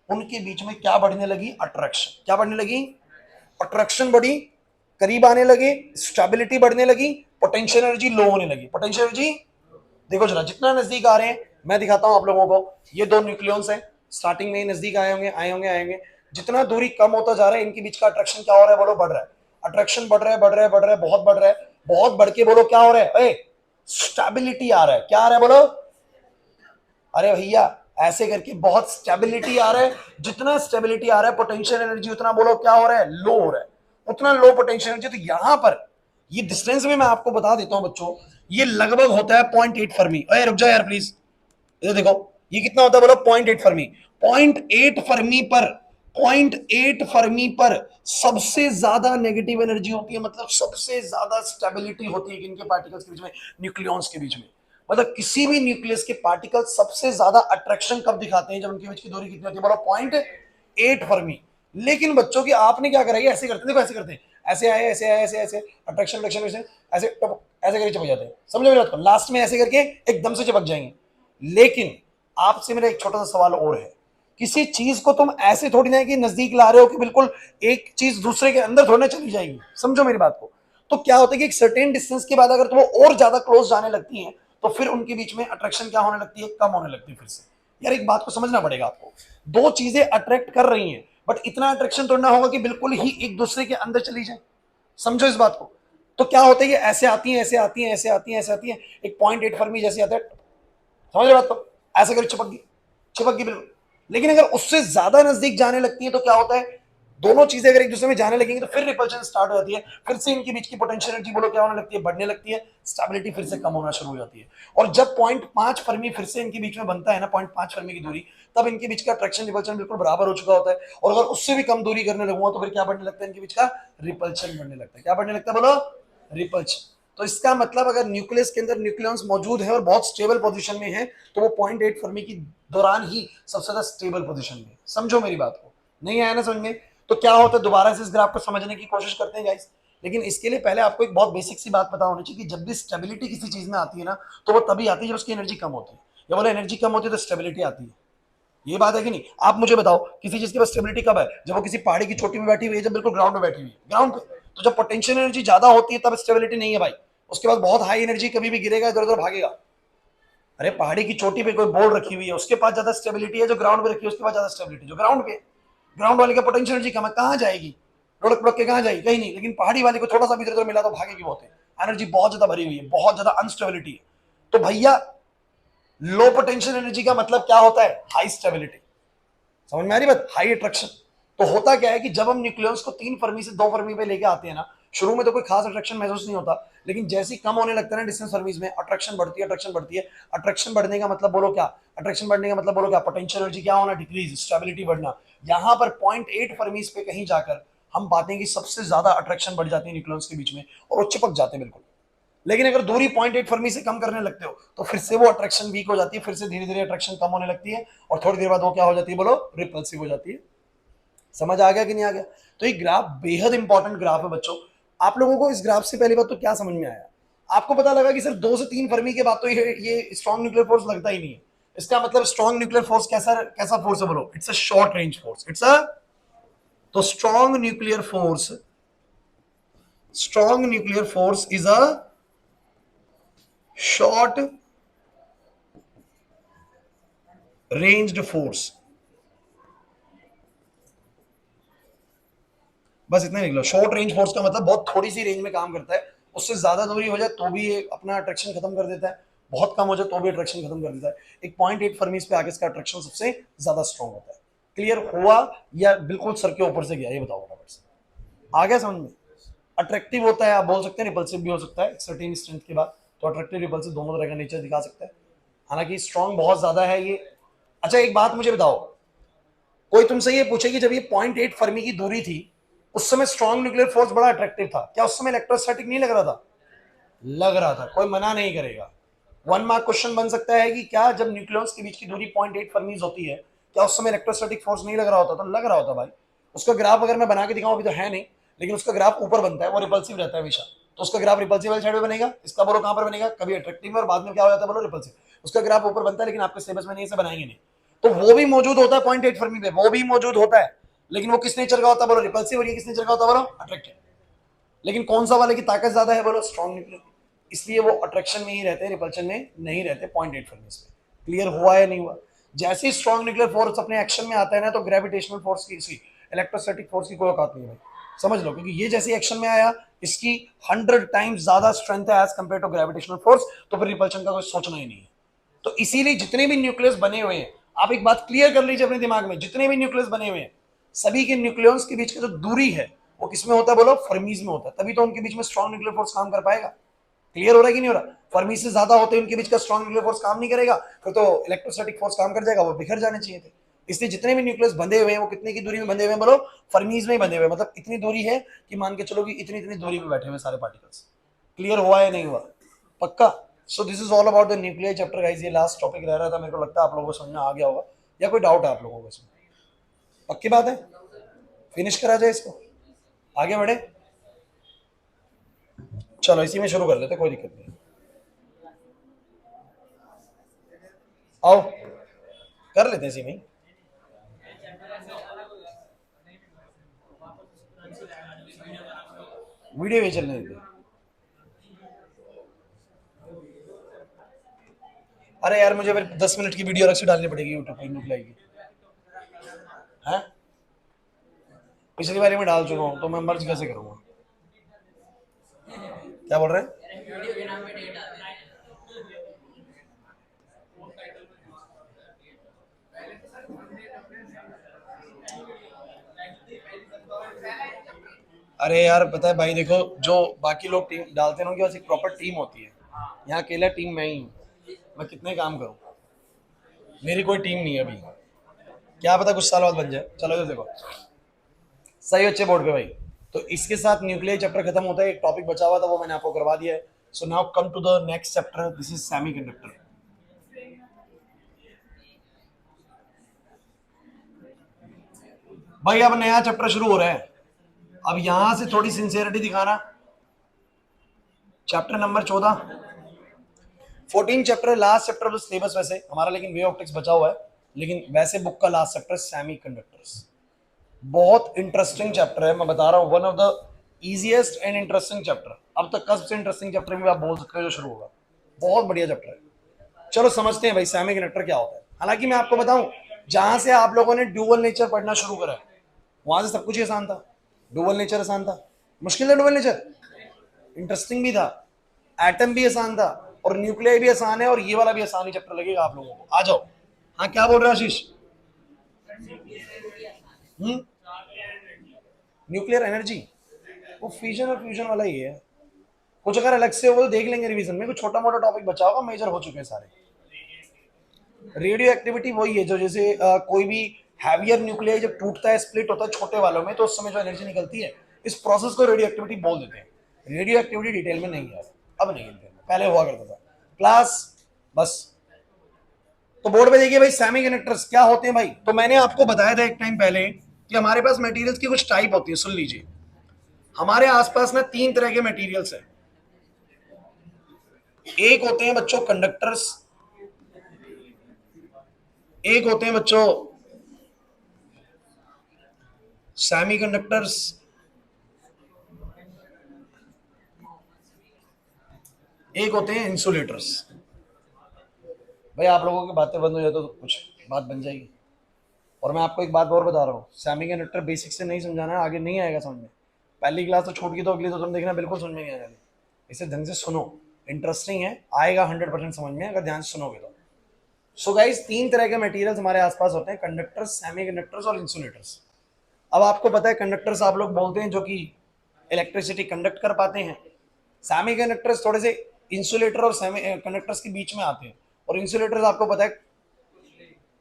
उनके बीच में क्या बढ़ने लगी, अट्रैक्शन। क्या बढ़ने लगी, अट्रैक्शन बढ़ी, करीब आने लगे, स्टेबिलिटी बढ़ने लगी, पोटेंशियल एनर्जी लो होने लगी। पोटेंशियल एनर्जी देखो जरा, जितना नजदीक आ रहे हैं, मैं दिखाता हूं आप लोगों को। ये 2 न्यूक्लियॉन्स हैं, स्टार्टिंग में ही नजदीक आए होंगे आए होंगे आए होंगे। जितना दूरी कम होता जा रहा है, इनके बीच का अट्रैक्शन क्या हो रहा है, बोलो बढ़ रहा है। अट्रैक्शन बढ़ रहा है बढ़ रहा है बढ़ रहा है, बहुत बढ़ रहा है। बहुत बढ़ के बोलो क्या हो रहा है, स्टेबिलिटी आ रहा है। क्या आ रहा है बोलो, अरे भैया ऐसे करके बहुत स्टेबिलिटी आ रहा है। जितना स्टेबिलिटी आ रहा है पोटेंशियल एनर्जी उतना बोलो क्या हो रहा है, लो हो रहा है, उतना लो पोटेंशियल एनर्जी। तो यहां पर ये डिस्टेंस में मैं आपको बता देता हूं बच्चों, ये लगभग होता है 0.8 फर्मी। अरे रुक जाओ यार प्लीज, इधर देखो, ये कितना होता है बोलो, 0.8 फर्मी। 0.8 फर्मी पर, 0.8 फर्मी पर सबसे ज्यादा नेगेटिव एनर्जी होती है, मतलब सबसे ज्यादा स्टेबिलिटी होती है किनके पार्टिकल्स के बीच में, न्यूक्लियॉन्स के बीच में। मतलब किसी भी न्यूक्लियस के पार्टिकल सबसे ज्यादा अट्रैक्शन कब दिखाते हैं, जब उनके बीच की दूरी कितनी होती है बोलो, 0.8 फर्मी। लेकिन बच्चों की आपने क्या करा, ऐसे करते हैं, देखो ऐसे करते हैं, ऐसे आए ऐसे आए ऐसे ऐसे अट्रैक्शन अट्रैक्शन ऐसे ऐसे ऐसे करके चिपक जाते हैं, समझो मेरी बात को, लास्ट में ऐसे करके एकदम से चिपक जाएंगे। लेकिन आपसे मेरा एक छोटा सा सवाल और है, किसी चीज को तुम ऐसे थोड़ी ना कि नजदीक ला रहे हो कि बिल्कुल एक चीज दूसरे के अंदर थोड़ी ना चली जाएगी, समझो मेरी बात को। तो क्या होता है कि एक सर्टेन डिस्टेंस के बाद अगर तुम और ज्यादा क्लोज जाने लगती हैं तो फिर उनके बीच में अट्रैक्शन क्या होने लगती है, कम होने लगती है फिर से। यार एक बात को समझना पड़ेगा आपको, दो चीजें अट्रैक्ट कर रही हैं बट इतना अट्रैक्शन तो ना होगा कि बिल्कुल ही एक दूसरे के अंदर चली जाए, समझो इस बात को। तो क्या होता है, ये ऐसे आती हैं ऐसे आती हैं ऐसे आती हैं ऐसे आती हैं, एक 0.8 फर्मी जैसे आता है, समझ रहे बात को, ऐसे करके चिपक गई, चिपक गई बिल्कुल। लेकिन अगर उससे ज्यादा नजदीक जाने लगती है तो क्या होता है, दोनों चीजें अगर एक दूसरे में जाने लगेंगी तो फिर रिपल्शन स्टार्ट हो जाती है, फिर से इनके बीच की पोटेंशियल एनर्जी बोलो क्या होने लगती है, बढ़ने लगती है, स्टेबिलिटी फिर से कम होना शुरू हो जाती है। और जब 0.5 फर्मी फिर से इनके बीच में बनता है ना, 0.5 फर्मी की दूरी, तब इनके बीच का अट्रैक्शन रिपल्शन बिल्कुल बराबर हो चुका होता है। और अगर उससे भी कम दूरी करने लगूंगा तो फिर क्या बढ़ने लगता है, इनके बीच का रिपल्शन बढ़ने लगता है। क्या बढ़ने लगता है बोलो, रिपल्शन। तो इसका मतलब अगर न्यूक्लियस के अंदर न्यूक्लियॉन्स मौजूद है और बहुत स्टेबल पोजीशन में है तो वो 0.8 फर्मी की दौरान ही सबसे ज्यादा स्टेबल पोजीशन में, समझो मेरी बात को, नहीं आया ना समझ में। तो क्या होता है, दोबारा से इस ग्राफ को समझने की कोशिश करते हैं गाइस। लेकिन इसके लिए पहले आपको एक बहुत बेसिक सी बात पता होनी चाहिए कि जब भी स्टेबिलिटी किसी चीज में आती है ना तो वो तभी आती है जब उसकी एनर्जी कम होती है। या बोले एनर्जी कम होती है तो स्टेबिलिटी आती है, ये बात है कि नहीं। आप मुझे बताओ किसी चीज के पास स्टेबिलिटी कब है, जब वो किसी पहाड़ी की चोटी में बैठी हुई है, जब बिल्कुल ग्राउंड में बैठी हुई है, ग्राउंड पे। तो जब पोटेंशियल एनर्जी ज्यादा होती है तब स्टेबिलिटी नहीं है भाई, उसके बाद बहुत हाई एनर्जी कभी भी गिरेगा इधर उधर भागेगा। अरे पहाड़ी की चोटी पे कोई बोर्ड रखी हुई है उसके पास ज्यादा स्टेबिलिटी है, जो ग्राउंड पे रखी है उसके पास ज्यादा स्टेबिलिटी, जो ग्राउंड पे, ग्राउंड वाले का पोटेंशियल एनर्जी कम है, कहाँ जाएगी, लुढ़क लुढ़क के कहाँ जाएगी, कहीं नहीं। लेकिन पहाड़ी वाले को थोड़ा सा भी इधर उधर मिला तो भागेगी बहुत है, एनर्जी बहुत ज्यादा भरी हुई है, बहुत ज्यादा अनस्टेबिलिटी है। तो भैया लो पोटेंशियल एनर्जी का मतलब क्या होता है, हाई स्टेबिलिटी, समझ में आ रही बात, हाई अट्रैक्शन। तो होता क्या है कि जब हम न्यूक्लियस को 3 फर्मी से 2 फर्मी पे लेके आते हैं ना, शुरू में तो कोई खास अट्रैक्शन महसूस नहीं होता, लेकिन जैसे ही कम होने लगता है ना डिस्टेंस फर्मीज में, अट्रैक्शन बढ़ती है, अट्रैक्शन बढ़ती है। अट्रैक्शन बढ़ने का मतलब बोलो क्या, अट्रैक्शन बढ़ने का मतलब बोलो क्या, पोटेंशियल एनर्जी क्या होना, डिक्रीज, स्टेबिलिटी बढ़ना। यहां पर 0.8 फर्मीज पे कहीं जाकर हम पाते हैं कि सबसे ज्यादा अट्रैक्शन बढ़ जाती है न्यूक्लियस के बीच में और वो चिपक जाते हैं बिल्कुल। लेकिन अगर दूरी 0.8 फर्मी से कम करने लगते हो तो फिर से वो अट्रैक्शन वीक हो जाती है, फिर से धीरे धीरे अट्रैक्शन कम होने लगती है और थोड़ी देर बाद वो क्या हो जाती है बोलो, रिपल्सिव हो जाती है। समझ आ गया कि नहीं आ गया। तो ये ग्राफ बेहद इंपॉर्टेंट ग्राफ है बच्चों। आप लोगों को इस ग्राफ से पहली बात तो क्या समझ में आया, आपको पता लगा कि सिर्फ 2 से 3 फर्मी के बाद तो ये स्ट्रॉन्ग न्यूक्लियर फोर्स लगता ही नहीं है। इसका मतलब स्ट्रॉन्ग न्यूक्लियर फोर्स कैसा कैसा फोर्स है बोलो, it's a short range force, it's a, तो strong nuclear force is a short ranged force. बस इतना ही निकलो, शॉर्ट रेंज फोर्स का मतलब बहुत थोड़ी सी रेंज में काम करता है, उससे ज्यादा दूरी हो जाए तो भी ये अपना अट्रैक्शन खत्म कर देता है, बहुत कम हो जाए तो भी अट्रैक्शन खत्म कर देता है। एक 0.8 फर्मीज पे आगे इसका अट्रैक्शन सबसे ज्यादा स्ट्रॉन्ग होता है। क्लियर हुआ या बिल्कुल सर के ऊपर से गया, ये बताओ फटाफट से, आ गया समझ में। अट्रैक्टिव होता है, आप बोल सकते हैं रिपल्सिव भी हो सकता है सर्टेन स्ट्रेंथ के बाद, तो अट्रैक्टिव रिपल्सिव दोनों तरह का नेचर दिखा सकता है। हालांकि स्ट्रॉन्ग बहुत ज्यादा है ये। अच्छा एक बात मुझे बताओ, कोई तुमसे ये पूछे कि जब ये 0.8 फर्मी की दूरी थी उस समय स्ट्रॉन्ग न्यूक्लियर फोर्स बड़ा अट्रैक्टिव था, क्या उस समय इलेक्ट्रोस्टैटिक नहीं लग रहा था, लग रहा था, कोई मना नहीं करेगा। 1 मार्क क्वेश्चन बन सकता है कि क्या जब न्यूक्लियस के बीच की दूरी 0.8 फर्मीज होती है क्या उस समय इलेक्ट्रोस्टैटिक फोर्स नहीं लग रहा होता, तो लग रहा होता भाई। उसका ग्राफ अगर मैं बना के दिखाऊं, अभी तो है नहीं, लेकिन उसका ग्राफ ऊपर बनता है, वो रिपल्सिव रहता है हमेशा। तो उसका ग्राफ रिपल्सिव वाली साइड में बनेगा, इसका बोलो कहां पर बनेगा, कभी अट्रैक्टिव में और बाद में क्या हो जाता है बोलो रिपल्सिव। उसका ग्राफ ऊपर बनता है लेकिन आपके सिलेबस में नहीं, इसे बनाएंगे नहीं। तो वो भी मौजूद होता है 0.8 फर्मी पे, वो भी मौजूद होता है, लेकिन वो किस नेचर का होता है बोलो, रिपल्सिव, और ये किस नेचर का होता है बोलो, अट्रैक्टिव। लेकिन कौन सा वाले की ताकत ज्यादा है बोलो, स्ट्रॉन्ग न्यूक्लियर, इसलिए वो अट्रैक्शन में ही रहते हैं, रिपल्शन में नहीं रहते 0.8 फर्मीज पे। क्लियर हुआ या नहीं हुआ। जैसे ही स्ट्रॉन्ग न्यूक्लियर फोर्स अपने एक्शन में आता है ना तो ग्रेविटेशनल फोर्स की, इलेक्ट्रोस्टैटिक फोर्स की कोई औकात नहीं है भाई, समझ लो। क्योंकि ये जैसे एक्शन में आया इसकी 100 टाइम्स ज्यादा स्ट्रेंथ है as compared to gravitational force, तो फिर रिपल्शन का कोई सोचना ही नहीं है। तो इसीलिए जितने भी न्यूक्लियस बने हुए हैं, आप एक बात क्लियर कर लीजिए अपने दिमाग में, जितने भी न्यूक्लियस बने हुए हैं सभी के न्यूक्लियस के बीच का जो दूरी है वो किसमें होता है बोलो, फर्मीज में होता है। तभी तो उनके बीच में स्ट्रॉन्ग न्यूक्लियर फोर्स काम कर पाएगा। क्लियर हो रहा है कि नहीं हो रहा? फर्मी से ज्यादा होते हैं उनके बीच का स्ट्रॉन्ग न्यूक्लियर फोर्स काम नहीं करेगा, फिर तो इलेक्ट्रोस्टैटिक फोर्स काम कर जाएगा, वो बिखर जाने चाहिए थे। इसलिए जितने भी न्यूक्लियस बंधे हुए हैं वो कितने की दूरी में बंधे हुए हैं बोलो, फर्मीज में ही बंधे हुए, मतलब इतनी दूरी है कि मान के चलो कि इतनी इतनी दूरी पे बैठे हुए सारे पार्टिकल्स। क्लियर हुआ या नहीं हुआ? पक्का? So this is all about the nuclear chapter guys. ये लास्ट टॉपिक रह रहा था, मेरे को लगता है आप लोगों को समझ में आ गया होगा, या कोई डाउट है आप लोगों को इसमें? पक्की बात है, फिनिश करा जाए इसको, आगे बढ़े। चलो इसी में शुरू कर लेते, कोई दिक्कत नहीं। आओ कर लेते हैं इसी में। वीडियो भी चलने देते। अरे यार मुझे फिर 10 मिनट की वीडियो अलग से डालनी पड़ेगी यूट्यूब पे, न्यूक्लियर की है। पिछली बारी में डाल चुका हूँ तो मैं मर्ज कैसे करूंगा? क्या बोल रहे हैं? अरे यार पता है भाई, देखो जो बाकी लोग टीम डालते हैं ना, उनके पास एक प्रॉपर टीम होती है। यहाँ अकेला टीम मैं ही हूँ, मैं कितने काम करूँ, मेरी कोई टीम नहीं है अभी। क्या पता कुछ साल बाद बन जाए। चलो ये देखो, सही अच्छे बोर्ड पे भाई। तो इसके साथ न्यूक्लियर चैप्टर खत्म होता है। एक टॉपिक बचा हुआ था वो मैंने आपको करवा दिया है। So now come to the next chapter, this is semiconductor. भाई अब नया चैप्टर शुरू हो रहा है, अब यहां से थोड़ी सिंसियरिटी दिखाना। चैप्टर नंबर 14, 14 चैप्टर है, लास्ट चैप्टर ऑफ सिलेबस वैसे हमारा, लेकिन वे ऑफ ऑप्टिक्स बचा हुआ है। लेकिन वैसे बुक का लास्ट चैप्टर सेमीकंडक्टर्स। बहुत इंटरेस्टिंग चैप्टर है, मैं बता रहा हूँ, one of the easiest and interesting chapter. अब तक का सबसे इंटरेस्टिंग चैप्टर भी आप बोल सकते हो जो शुरू होगा। बहुत बढ़िया चैप्टर है। चलो समझते हैं भाई सेमीकंडक्टर क्या होता है। हालांकि मैं आपको बताऊं, जहां से आप लोगों ने ड्यूअल नेचर पढ़ना शुरू करा है वहां से सब कुछ ही आसान था। ड्यूअल नेचर आसान था, मुश्किल है ड्यूअल नेचर, इंटरेस्टिंग भी था, एटम भी आसान था, और न्यूक्लियर भी आसान है, और ये वाला भी आसान ही चैप्टर लगेगा आप लोगों को। आ जाओ। हाँ क्या बोल रहे हैं आशीष? न्यूक्लियर एनर्जी, वो फ्यूजन और फ्यूजन वाला ही है। कुछ अगर अलग से हो तो देख लेंगे रिवीजन में, कुछ छोटा मोटा टॉपिक बचा होगा, मेजर हो चुके हैं सारे। रेडियो एक्टिविटी वही है जो जैसे कोई भी हैवियर न्यूक्लियर जब टूटता है, स्प्लिट होता है छोटे वालों में, तो उस समय जो एनर्जी निकलती है, इस प्रोसेस को रेडियो एक्टिविटी बोल देते हैं। रेडियो एक्टिविटी डिटेल में नहीं है अब, नहीं है, पहले हुआ करता था क्लास बस। तो बोर्ड पे देखिए भाई, सेमीकंडक्टर्स क्या होते हैं भाई। तो मैंने आपको बताया था एक टाइम पहले कि हमारे पास मटेरियल्स की कुछ टाइप होती है। सुन लीजिए, हमारे आसपास ना 3 तरह के मटेरियल्स हैं। एक होते हैं बच्चों कंडक्टर्स, एक होते हैं बच्चों सेमीकंडक्टर्स, एक होते हैं इंसुलेटर्स। भाई आप लोगों की बातें बंद हो जाए तो कुछ बात बन जाएगी। और मैं आपको एक बात और बता रहा हूँ, सेमीकंडक्टर बेसिक से नहीं समझाना है, आगे नहीं आएगा समझ में। पहली क्लास तो छूट गई तो अगली तो तुम देखना बिल्कुल समझ में नहीं आएगा। इसे ढंग से सुनो, इंटरेस्टिंग है, आएगा 100% समझ में अगर ध्यान से सुनोगे तो। सो गाइस 3 तरह के मटेरियल्स हमारे आसपास होते हैं, कंडक्टर्स, सेमीकंडक्टर्स और इंसुलेटर्स। अब आपको पता है कंडक्टर्स आप लोग बोलते हैं जो कि इलेक्ट्रिसिटी कंडक्ट कर पाते हैं। सेमीकंडक्टर्स थोड़े से इंसुलेटर और सेमी कंडक्टर्स के बीच में आते हैं, और इंसुलेटर्स आपको पता है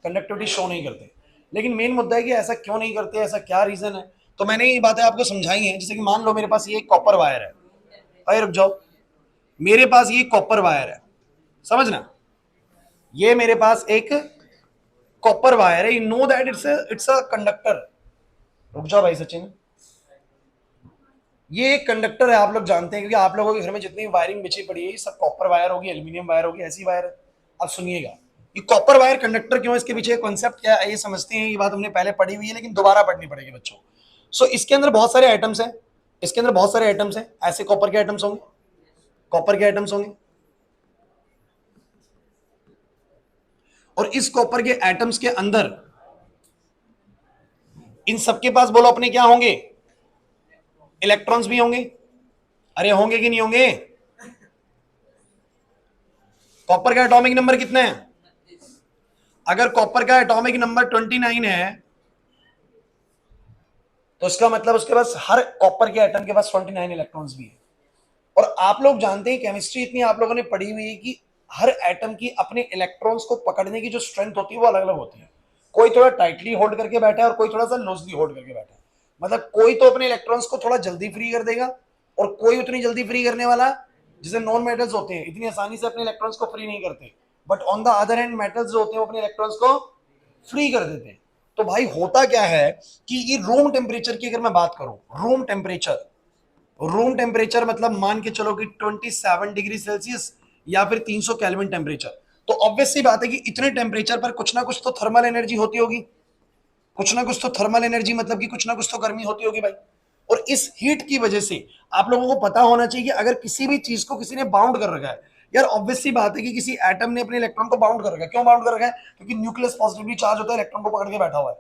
कंडक्टिविटी शो नहीं करते। लेकिन मेन मुद्दा है कि ऐसा क्यों नहीं करते, ऐसा क्या रीजन है। तो मैंने ये बातें आपको समझाई हैं। जैसे कि मान लो मेरे पास ये कॉपर वायर है, अरे रुक जाओ, मेरे पास ये कॉपर वायर है, समझना, ये मेरे पास एक कॉपर वायर है, you know that it's a conductor. रुक जाओ भाई सचिन, ये एक कंडक्टर है, आप लोग जानते हैं, क्योंकि आप लोगों के घर में जितनी वायरिंग बिछी पड़ी है सब कॉपर वायर होगी, एल्यूमिनियम वायर होगी, ऐसी वायर है। अब सुनिएगा, ये कॉपर वायर कंडक्टर क्यों, इसके पीछे कॉन्सेप्ट क्या है ये समझते हैं। ये बात हमने पहले पढ़ी हुई है लेकिन दोबारा पढ़नी पड़ेगी बच्चों। सो इसके अंदर बहुत सारे आइटम्स हैं, इसके अंदर बहुत सारे आइटम्स हैं, ऐसे कॉपर के आइटम्स होंगे, कॉपर के आइटम्स होंगे, और इस कॉपर के एटम्स के अंदर इन सबके पास बोलो अपने क्या होंगे, इलेक्ट्रॉन्स भी होंगे। अरे होंगे कि नहीं होंगे? कॉपर का एटॉमिक नंबर कितना है? अगर कॉपर का एटॉमिक नंबर 29 है तो इसका मतलब उसके पास, हर कॉपर के एटम के पास 29 इलेक्ट्रॉन्स भी है। और आप लोग जानते हैं केमिस्ट्री इतनी आप लोगों ने पढ़ी हुई है कि हर एटम की अपने इलेक्ट्रॉन्स को पकड़ने की जो स्ट्रेंथ होती है वो अलग अलग होती है। कोई थोड़ा टाइटली होल्ड करके बैठा है और कोई थोड़ा सा लूजली होल्ड करके बैठा है। मतलब कोई तो अपने इलेक्ट्रॉन्स को थोड़ा जल्दी फ्री कर देगा और कोई उतनी जल्दी फ्री करने वाला, जैसे नॉन मेटल्स होते हैं इतनी आसानी से अपने इलेक्ट्रॉन्स को फ्री नहीं करते, but on the other hand metals जो होते हैं वो अपने इलेक्ट्रॉन्स को फ्री कर देते हैं। तो भाई होता क्या है कि ये रूम टेम्परेचर की अगर मैं बात करूं, रूम टेम्परेचर मतलब मान के चलो कि 27 डिग्री सेल्सियस या फिर 300 केल्विन टेम्परेचर। तो ऑब्वियस सी बात है कि इतने टेम्परेचर पर कुछ ना कुछ तो थर्मल एनर्जी होती होगी, कुछ ना कुछ तो थर्मल एनर्जी मतलब कि कुछ ना कुछ तो गर्मी होती होगी भाई। और इस हीट की वजह से आप लोगों को पता होना चाहिए कि अगर किसी भी चीज को किसी ने बाउंड कर रखा है, यार ऑब्वियस सी बात है कि किसी एटम ने अपने इलेक्ट्रॉन को बाउंड कर रखा है। क्यों बाउंड कर रखा है? क्योंकि न्यूक्लियस पॉजिटिवली चार्ज होता है, इलेक्ट्रॉन को पकड़ के बैठा हुआ है।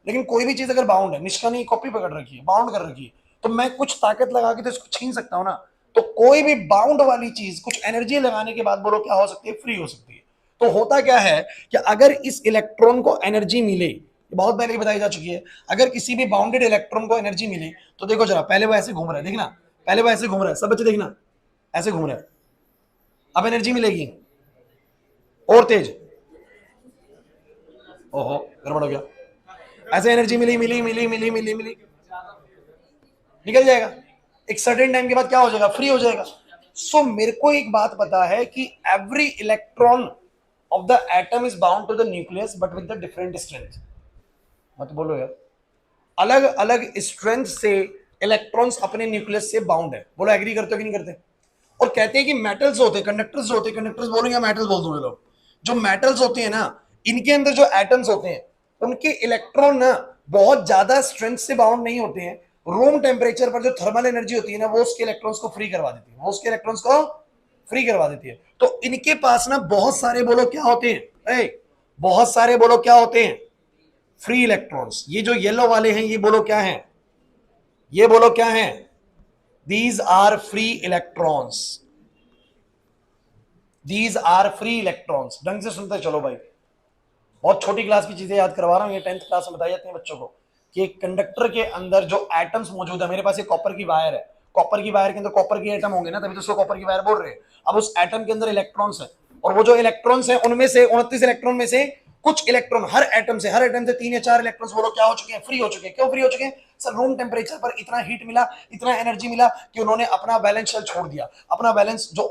लेकिन कोई भी चीज अगर बाउंड है, निष्का ने कॉपी पकड़ रखी है, बाउंड कर रखी है, तो मैं कुछ ताकत लगा के तो इसको छीन सकता हूं ना। तो कोई भी बाउंड वाली चीज कुछ एनर्जी लगाने के बाद बोलो क्या हो सकती है? फ्री हो सकती है। तो होता क्या है कि अगर इस इलेक्ट्रॉन को एनर्जी मिले, बहुत पहले ही बताई जा चुकी है, अगर किसी भी बाउंडेड इलेक्ट्रॉन को एनर्जी मिले तो देखो जरा, पहले वो ऐसे घूम रहा है, देखना, पहले वो ऐसे घूम रहा है, सब बच्चे देखना, ऐसे घूम रहा है। अब एनर्जी मिलेगी और तेज, ओहो गड़बड़ हो गया, ऐसे एनर्जी मिली मिली मिली मिली मिली मिली, निकल जाएगा। एक सर्टेन टाइम के बाद क्या हो जाएगा? फ्री हो जाएगा। सो मेरे को एक बात पता है कि every electron of the atom is bound to the nucleus but with the different strength. मत बोलो यार, अलग अलग स्ट्रेंथ से इलेक्ट्रॉन्स अपने न्यूक्लियस से बाउंड है। बोलो एग्री करते हो कि नहीं करते? और कहते हैं कि मेटल्स होते हैं, कंडक्टर्स होते हैं, कंडक्टर्स बोलेंगे मेटल्स बोल दोगे लोग, जो मेटल्स होते हैं ना, इनके अंदर जो एटम्स होते हैं उनके इलेक्ट्रॉन ना बहुत ज्यादा स्ट्रेंथ से बाउंड नहीं होते हैं। रूम टेम्परेचर पर जो थर्मल एनर्जी होती है ना, वो उसके इलेक्ट्रॉन्स को फ्री करवा देती है, वो उसके इलेक्ट्रॉन्स को फ्री करवा देती है। तो इनके पास ना बहुत सारे, बोलो क्या होते हैं? बहुत सारे, बोलो क्या होते हैं? Free electrons. ये जो येलो वाले हैं ये बोलो क्या है? ये बोलो क्या है? These are free electrons, these are free electrons. ढंग से सुनते चलो भाई, बहुत छोटी क्लास की चीजें याद करवा रहा हूं, ये 10th क्लास में बताई जाती है बच्चों को कि एक कंडक्टर के अंदर जो एटम्स मौजूद है, मेरे पास एक कॉपर की वायर है, कॉपर की वायर के अंदर कॉपर के एटम होंगे ना, तभी तो उसको कॉपर की वायर बोल रहे हैं। अब उस एटम के अंदर इलेक्ट्रॉन्स है, और वो जो इलेक्ट्रॉन्स है उनमें से 29 इलेक्ट्रॉन में से कुछ इलेक्ट्रॉन हर एटम से 3 या 4 इलेक्ट्रॉन्स बोलो क्या हो चुके हैं? फ्री हो चुके हैं। क्यों फ्री हो चुके हैं? सर रूम टेम्परेचर पर इतना हीट मिला, इतना एनर्जी मिला कि उन्होंने अपना बैलेंस शेल छोड़ दिया, अपना बैलेंस जो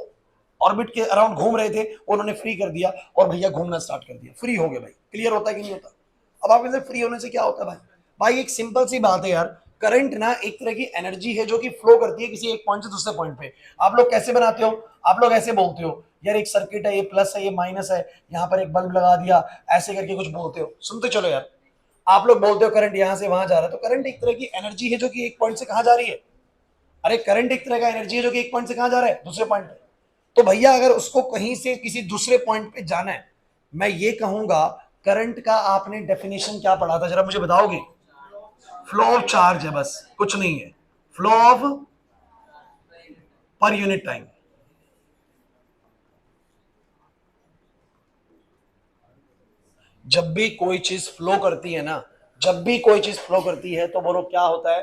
ऑर्बिट के अराउंड घूम रहे थे उन्होंने फ्री कर दिया और भैया घूमना स्टार्ट कर दिया, फ्री हो गए भाई। क्लियर होता है कि नहीं होता? अब आप इधर फ्री होने से क्या होता है भाई? भाई एक सिंपल सी बात है यार, करंट ना एक तरह की एनर्जी है जो कि फ्लो करती है किसी एक पॉइंट से दूसरे पॉइंट पे। आप लोग कैसे बनाते हो? आप लोग ऐसे बोलते हो यार, एक सर्किट है, ये प्लस है ये माइनस है, यहाँ पर एक बल्ब लगा दिया, ऐसे करके कुछ बोलते हो। सुनते चलो यार, आप लोग बोलते हो करंट यहां से वहां जा रहा है, तो करंट एक तरह की एनर्जी है जो कि एक पॉइंट से कहां जा रही है? अरे करंट एक तरह का एनर्जी है जो कि एक पॉइंट से कहां जा रहा है? दूसरे पॉइंट पे। तो भैया अगर उसको कहीं से किसी दूसरे पॉइंट पे जाना है, मैं ये कहूंगा करंट का आपने डेफिनेशन क्या पढ़ा था, जरा मुझे बताओगे? फ्लो ऑफ चार्ज है, बस कुछ नहीं है। Flow of per unit time. जब भी कोई चीज फ्लो करती है ना, जब भी कोई चीज फ्लो करती है तो बोलो क्या होता है?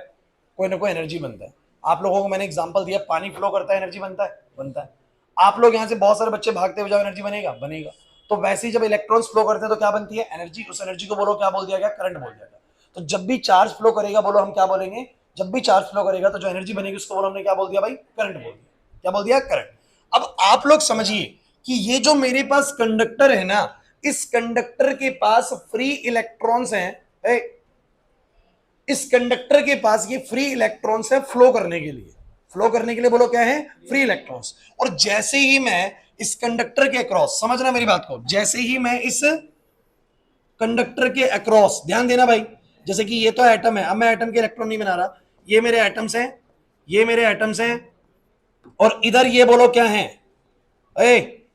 कोई ना कोई एनर्जी बनता है। आप लोगों को मैंने एग्जांपल दिया, पानी फ्लो करता है एनर्जी बनता है, बनता है। आप लोग यहां से बहुत सारे बच्चे भागते हुए जाओ, एनर्जी बनेगा, बनेगा। तो वैसे ही जब इलेक्ट्रॉन्स फ्लो करते हैं तो क्या बनती है? एनर्जी। उस एनर्जी को बोलो क्या बोल दिया गया? करंट बोल दिया गया। तो जब भी चार्ज फ्लो करेगा बोलो हम क्या बोलेंगे? जब भी चार्ज फ्लो करेगा तो जो एनर्जी बनेगी उसको बोलो हमने क्या बोल दिया भाई? करंट बोल दिया। क्या बोल दिया? करंट। अब आप लोग समझिए कि ये जो मेरे पास कंडक्टर है ना, इस कंडक्टर के पास फ्री इलेक्ट्रॉन्स हैं। इस कंडक्टर के पास ये फ्री इलेक्ट्रॉन्स है फ्लो करने के लिए। फ्लो करने के लिए बोलो क्या है? Free electrons. और जैसे ही मैं इस कंडक्टर के अक्रॉस, समझना मेरी बात को, जैसे ही मैं इस कंडक्टर के अक्रॉस, ध्यान देना भाई, जैसे कि ये तो एटम है, अब मैं एटम के इलेक्ट्रॉन नहीं बना रहा, ये मेरे एटम्स हैं, ये मेरे एटम्स हैं, और इधर ये बोलो क्या है? ए,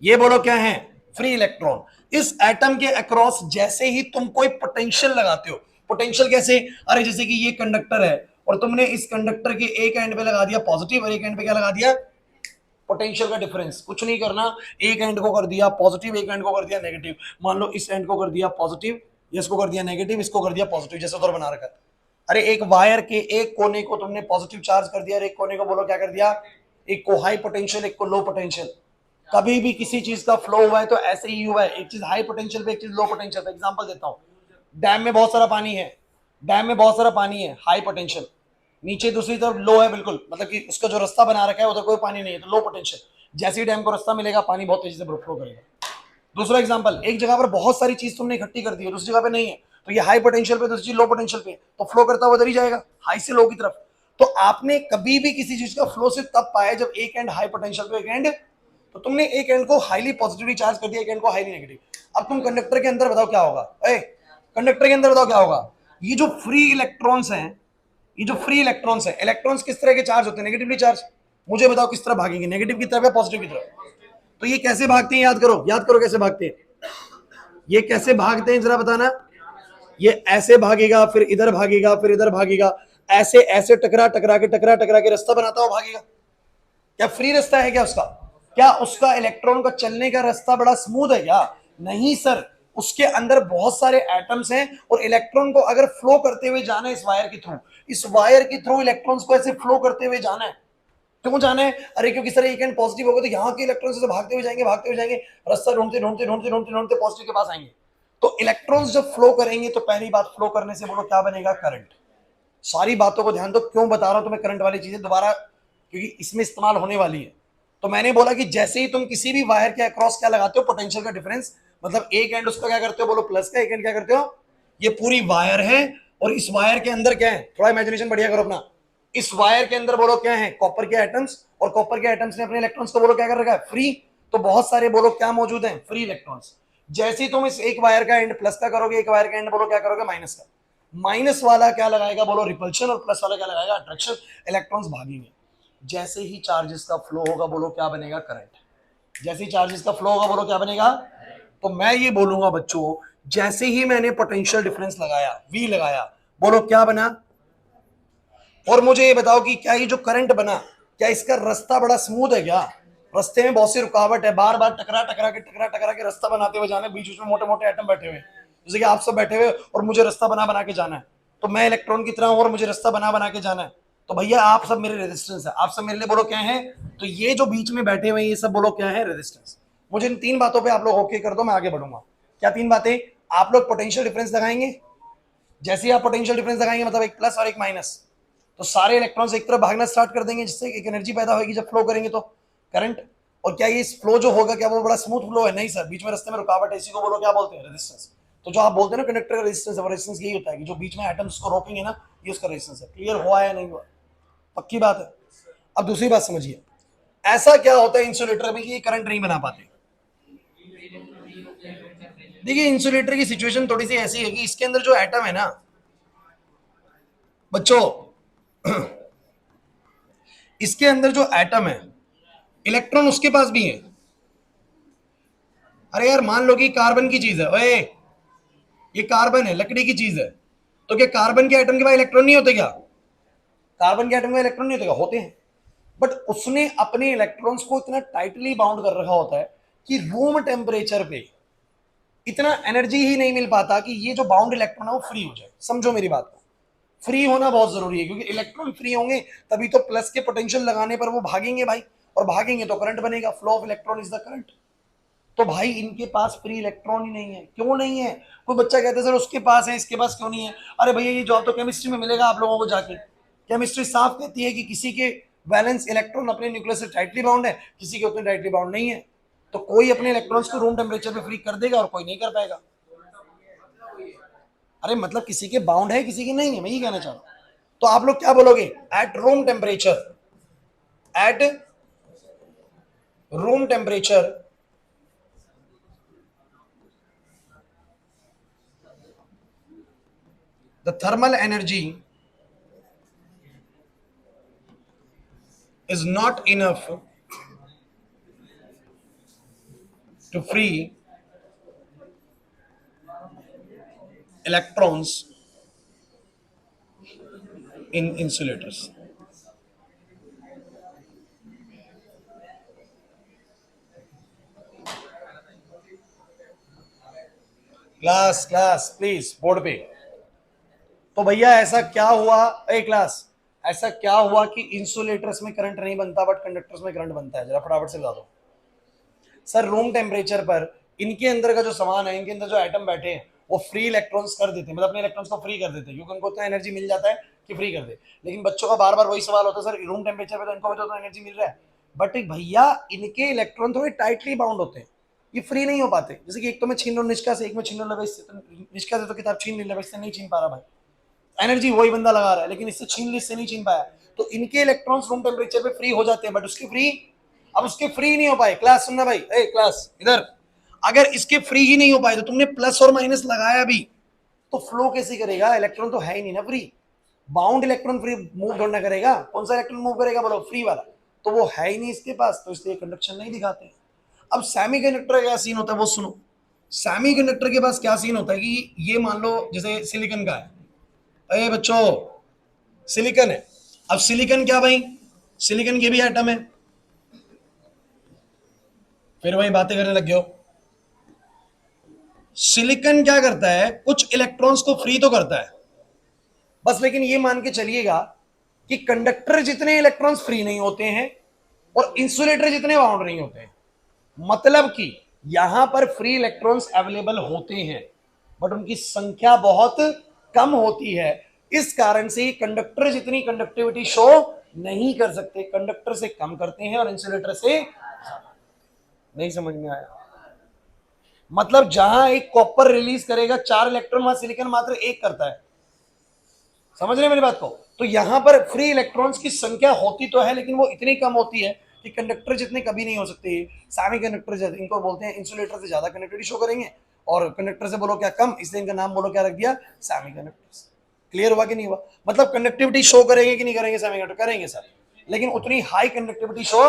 ये बोलो क्या है? Free electron. इस एटम के अक्रॉस जैसे ही तुम कोई पोटेंशियल लगाते हो, पोटेंशियल कैसे? अरे जैसे कि ये कंडक्टर है और तुमने इस कंडक्टर के एक एंड पे लगा दिया पॉजिटिव और एक एंड पे क्या लगा दिया, पोटेंशियल का डिफरेंस। कुछ नहीं करना, एक एंड को कर दिया पॉजिटिव, एक एंड को कर दिया नेगेटिव। मान लो इस एंड को कर दिया पॉजिटिव, इसको कर दिया नेगेटिव, इसको कर दिया पॉजिटिव, जैसे उधर बना रखा है। अरे एक वायर के एक कोने को तुमने पॉजिटिव चार्ज कर दिया और एक कोने को बोलो क्या कर दिया, एक को हाई पोटेंशियल एक को लो पोटेंशियल। कभी भी किसी चीज का फ्लो हुआ है तो ऐसे ही हुआ है, एक चीज हाई पोटेंशियल पे एक चीज लो पोटेंशियल पे। एग्जांपल देता हूं, डैम में बहुत सारा पानी है, डैम में बहुत सारा पानी है हाई पोटेंशियल, नीचे दूसरी तरफ लो है बिल्कुल, मतलब कि उसका जो रास्ता बना रखा है उधर कोई पानी नहीं है तो लो पोटेंशियल। जैसे ही डैम को रास्ता मिलेगा पानी बहुत तेजी से फ्लो करेगा। दूसरा एग्जांपल, एक जगह पर बहुत सारी चीज तुमने इकट्ठी कर दी है, दूसरी जगह पे नहीं है, तो ये हाई पोटेंशियल पे, दूसरी चीज लो पोटेंशियल पे, तो फ्लो करता हुआ उधर ही जाएगा, हाई से लो की तरफ। तो आपने कभी भी किसी चीज का फ्लो सिर्फ तब पाया जब एक एंड हाई पोटेंशियल पे, एक एंड, तो तुमने एक एंड को हाईली पॉजिटिवली चार्ज कर दिया, एक एंड को हाईली नेगेटिव। अब तुम कंडक्टर के अंदर बताओ क्या होगा, कंडक्टर के अंदर बताओ क्या होगा। ये जो फ्री इलेक्ट्रॉन्स हैं, ये जो फ्री इलेक्ट्रॉन्स हैं, इलेक्ट्रॉन्स किस तरह के चार्ज होते हैं, नेगेटिवली चार्ज। मुझे बताओ किस तरह भागेंगे, नेगेटिव की तरफ या पॉजिटिव की तरफ। तो ये कैसे भागते हैं, याद करो, याद करो कैसे भागते हैं। ये कैसे भागते हैं जरा बताना। ये ऐसे भागेगा, फिर इधर भागेगा, फिर इधर भागेगा, ऐसे ऐसे टकरा टकरा के रास्ता बनाता हुआ भागेगा। क्या फ्री रास्ता है क्या उसका? क्या उसका इलेक्ट्रॉन का चलने का रास्ता बड़ा स्मूथ है क्या? नहीं सर, उसके अंदर बहुत सारे एटम्स हैं और इलेक्ट्रॉन को अगर फ्लो करते हुए जाना है इस वायर के थ्रू, इस वायर के थ्रू इलेक्ट्रॉन्स को ऐसे फ्लो करते हुए जाना है। क्यों जाना है? अरे क्योंकि सर एक एंड पॉजिटिव होगा तो यहाँ के इलेक्ट्रॉन्स से भागते हुए जाएंगे, भागते हुए जाएंगे, रास्ता ढूंढते ढूंढते ढूंढते ढूंढते ढूंढते पॉजिटिव के पास आएंगे। तो इलेक्ट्रॉन्स जब फ्लो करेंगे तो पहली बात, फ्लो करने से बोलो क्या बनेगा, करंट। सारी बातों को ध्यान दो, क्यों बता रहा हूं तुम्हें करंट वाली चीजें दोबारा, क्योंकि इसमें इस्तेमाल होने वाली है। तो मैंने बोला कि जैसे ही तुम किसी भी वायर के अक्रॉस क्या लगाते हो, पोटेंशियल का डिफरेंस, मतलब एक एंड उसका क्या करते हो, बोलो प्लस का, एक एंड क्या करते हो, ये पूरी वायर है और इस वायर के अंदर क्या है, थोड़ा इमेजिनेशन बढ़िया करो अपना। इस वायर के अंदर बोलो क्या है, कॉपर के एटम्स, और कॉपर के एटम्स ने अपने इलेक्ट्रॉन्स को बोलो क्या कर रखा है, फ्री। तो बहुत सारे बोलो क्या मौजूद है, फ्री इलेक्ट्रॉन्स। जैसे ही तुम इस एक वायर का एंड प्लस का करोगे, एक वायर का एंड बोलो क्या करोगे, माइनस का। माइनस वाला क्या लगाएगा, बोलो रिपल्शन, और प्लस वाला क्या लगाएगा, अट्रैक्शन। इलेक्ट्रॉन्स भागेंगे। जैसे ही चार्जेस का फ्लो होगा बोलो क्या बनेगा, करंट। जैसे ही चार्जेस का फ्लो होगा बोलो क्या बनेगा। तो मैं ये बोलूंगा बच्चों, जैसे ही मैंने पोटेंशियल डिफरेंस लगाया, वी लगाया, बोलो क्या बना। और मुझे ये बताओ कि क्या ये जो करंट बना, क्या इसका रास्ता बड़ा स्मूथ है क्या? रास्ते में बहुत सी रुकावट है, बार बार टकरा के रास्ता बनाते हुए जाना, बीच बीच में मोटे मोटे एटम बैठे हुए, जैसे कि आप सब बैठे हुए और मुझे रास्ता बना बना के जाना है। तो मैं इलेक्ट्रॉन की तरह हूं और मुझे रास्ता बना बना के जाना है। तो भैया आप सब मेरे रेजिस्टेंस है, आप सब मेरे लिए बोलो क्या है। तो ये जो बीच में बैठे हुए ये सब बोलो क्या है, रेजिस्टेंस। मुझे इन तीन बातों पे आप लोग ओके कर दो, मैं आगे बढ़ूंगा। क्या तीन बातें? आप लोग पोटेंशियल डिफरेंस लगाएंगे, जैसे ही आप पोटेंशियल डिफरेंस लगाएंगे मतलब एक प्लस और एक माइनस, तो सारे इलेक्ट्रॉन्स एक तरफ भागना स्टार्ट कर देंगे, जिससे एक एनर्जी पैदा होगी जब फ्लो करेंगे तो, करंट। और क्या ये फ्लो जो होगा क्या वो बड़ा स्मूथ फ्लो है? नहीं सर, बीच में रास्ते में रुकावट है, इसी को बोलो क्या बोलते हैं, रेजिस्टेंस। तो जो आप बोलते हैं ना कंडक्टर का रेजिस्टेंस है, रेजिस्टेंस यही होता है कि जो बीच में एटम्स को रोकेंगे ना, ये उसका रेजिस्टेंस है। क्लियर हुआ है नहीं हुआ? पक्की बात है। अब दूसरी बात समझिए, ऐसा क्या होता है इंसुलेटर में कि ये करंट नहीं बना पाते। देखिए इंसुलेटर की सिचुएशन थोड़ी सी ऐसी है कि इसके अंदर जो एटम है ना बच्चों, इसके अंदर जो एटम है, इलेक्ट्रॉन उसके पास भी है। अरे यार मान लो कि कार्बन की चीज है, ओए ये कार्बन है, लकड़ी की चीज है, तो क्या कार्बन के एटम के पास इलेक्ट्रॉन नहीं होते क्या? कार्बन के एटम में इलेक्ट्रॉन नहीं होते क्या? होते हैं। बट उसने अपने इलेक्ट्रॉन्स को इतना टाइटली बाउंड कर रखा होता है कि रूम टेम्परेचर पे इतना एनर्जी ही नहीं मिल पाता कि ये जो बाउंड इलेक्ट्रॉन है वो फ्री हो जाए। समझो मेरी बात को, फ्री होना बहुत जरूरी है, क्योंकि इलेक्ट्रॉन फ्री होंगे तभी तो प्लस के पोटेंशियल लगाने पर वो भागेंगे भाई, और भागेंगे तो करंट बनेगा। Flow of electron is the current. तो भाई इनके पास फ्री इलेक्ट्रॉन ही नहीं है। क्यों नहीं है? कोई बच्चा कहता है सर उसके पास है इसके पास क्यों नहीं है। अरे भैया ये जॉब तो केमिस्ट्री में मिलेगा आप लोगों को जाके। केमिस्ट्री साफ कहती है कि किसी के वैलेंस इलेक्ट्रॉन अपने न्यूक्लियस से टाइटली बाउंड है, किसी के उतने टाइटली बाउंड नहीं है। तो कोई अपने इलेक्ट्रॉन्स को रूम टेम्परेचर पे फ्री कर देगा और कोई नहीं कर पाएगा। अरे मतलब किसी के बाउंड है किसी के नहीं है, मैं ये कहना चाह रहा हूं। तो आप लोग क्या बोलोगे, at room temperature, at room temperature the thermal energy is not enough to free electrons in insulators. Class please board पे। तो भैया ऐसा क्या हुआ, ए क्लास, ऐसा क्या हुआ कि इंसुलेटर्स में करंट नहीं बनता बट कंडक्टर्स में करंट बनता है? जरा फटाफट से बता दो। सर रूम टेम्परेचर पर इनके अंदर का जो सामान है, इनके अंदर जो एटम बैठे हैं वो फ्री इलेक्ट्रॉन्स कर देते हैं, मतलब अपने इलेक्ट्रॉन्स को फ्री कर देते हैं, क्योंकि उनको उतना एनर्जी मिल जाता है कि फ्री कर दे। लेकिन बच्चों का बार बार वही सवाल होता है, सर रूम टेम्परेचर पे तो इनको भी तो एनर्जी मिल रहा है, बट भैया इनके इलेक्ट्रॉन थोड़े टाइटली बाउंड होते हैं, ये फ्री नहीं हो पाते। जैसे कि एक तो मैं छीन रहा हूँ निष्का से, एक में छीन रहा हूँ तो निष्का से तो किताब छीन नहीं, से नहीं छीन पा रहा भाई, एनर्जी वही बंदा लगा रहा है, लेकिन इससे छीन ली, इससे नहीं छीन पाया। तो इनके इलेक्ट्रॉन्स रूम टेम्परेचर पे फ्री हो जाते हैं, बट उसके फ्री, अब उसके फ्री नहीं हो पाए। क्लास सुनना भाई, ए क्लास इधर, अगर इसके फ्री ही नहीं हो पाए तो तुमने प्लस और माइनस लगाया भी तो फ्लो कैसे करेगा? इलेक्ट्रॉन तो है ही नहीं ना free, bound electron free move ढूंढना करेगा, कौन सा इलेक्ट्रॉन मूव करेगा बोलो? फ्री वाला, तो वो है ही नहीं इसके पास, तो इसलिए कंडक्शन नहीं दिखाते। अब सेमीकंडक्टर का क्या सीन होता है वो सुनो। सेमीकंडक्टर के पास क्या सीन होता है कि ये मान लो जैसे सिलिकॉन का है, अरे बच्चों सिलिकॉन है, अब सिलिकॉन क्या भाई, सिलिकॉन के भी एटम है, फिर वही बातें करने लग गए हो। सिलिकॉन क्या करता है, कुछ इलेक्ट्रॉन्स को फ्री तो करता है बस, लेकिन ये मान के चलिएगा कि कंडक्टर जितने इलेक्ट्रॉन्स फ्री नहीं होते हैं और इंसुलेटर जितने बाउंड नहीं होते हैं, मतलब कि यहां पर फ्री इलेक्ट्रॉन्स अवेलेबल होते हैं बट उनकी संख्या बहुत कम होती है। इस कारण से कंडक्टर जितनी कंडक्टिविटी शो नहीं कर सकते, कंडक्टर से कम करते हैं और इंसुलेटर से। नहीं समझ में आया? मतलब जहां एक कॉपर रिलीज करेगा 4 इलेक्ट्रॉन, वहां सिलिकॉन मात्र 1 करता है। समझ रहे हैं मेरी बात को? तो यहां पर फ्री इलेक्ट्रॉन्स की संख्या होती तो है, लेकिन वो इतनी कम होती है कि कंडक्टर जितने कभी नहीं हो सकते। सेमी कंडक्टर इनको बोलते हैं, इंसुलेटर से ज्यादा कंडक्टिविटी शो करेंगे और कंडक्टर से बोलो क्या कम, इसलिए इनका नाम बोलो क्या रख दिया, सेमी कंडक्टर्स। क्लियर हुआ कि नहीं हुआ? मतलब कंडक्टिविटी शो करेंगे कि नहीं करेंगे? सेमी कंडक्टर करेंगे सर, लेकिन उतनी हाई कंडक्टिविटी शो,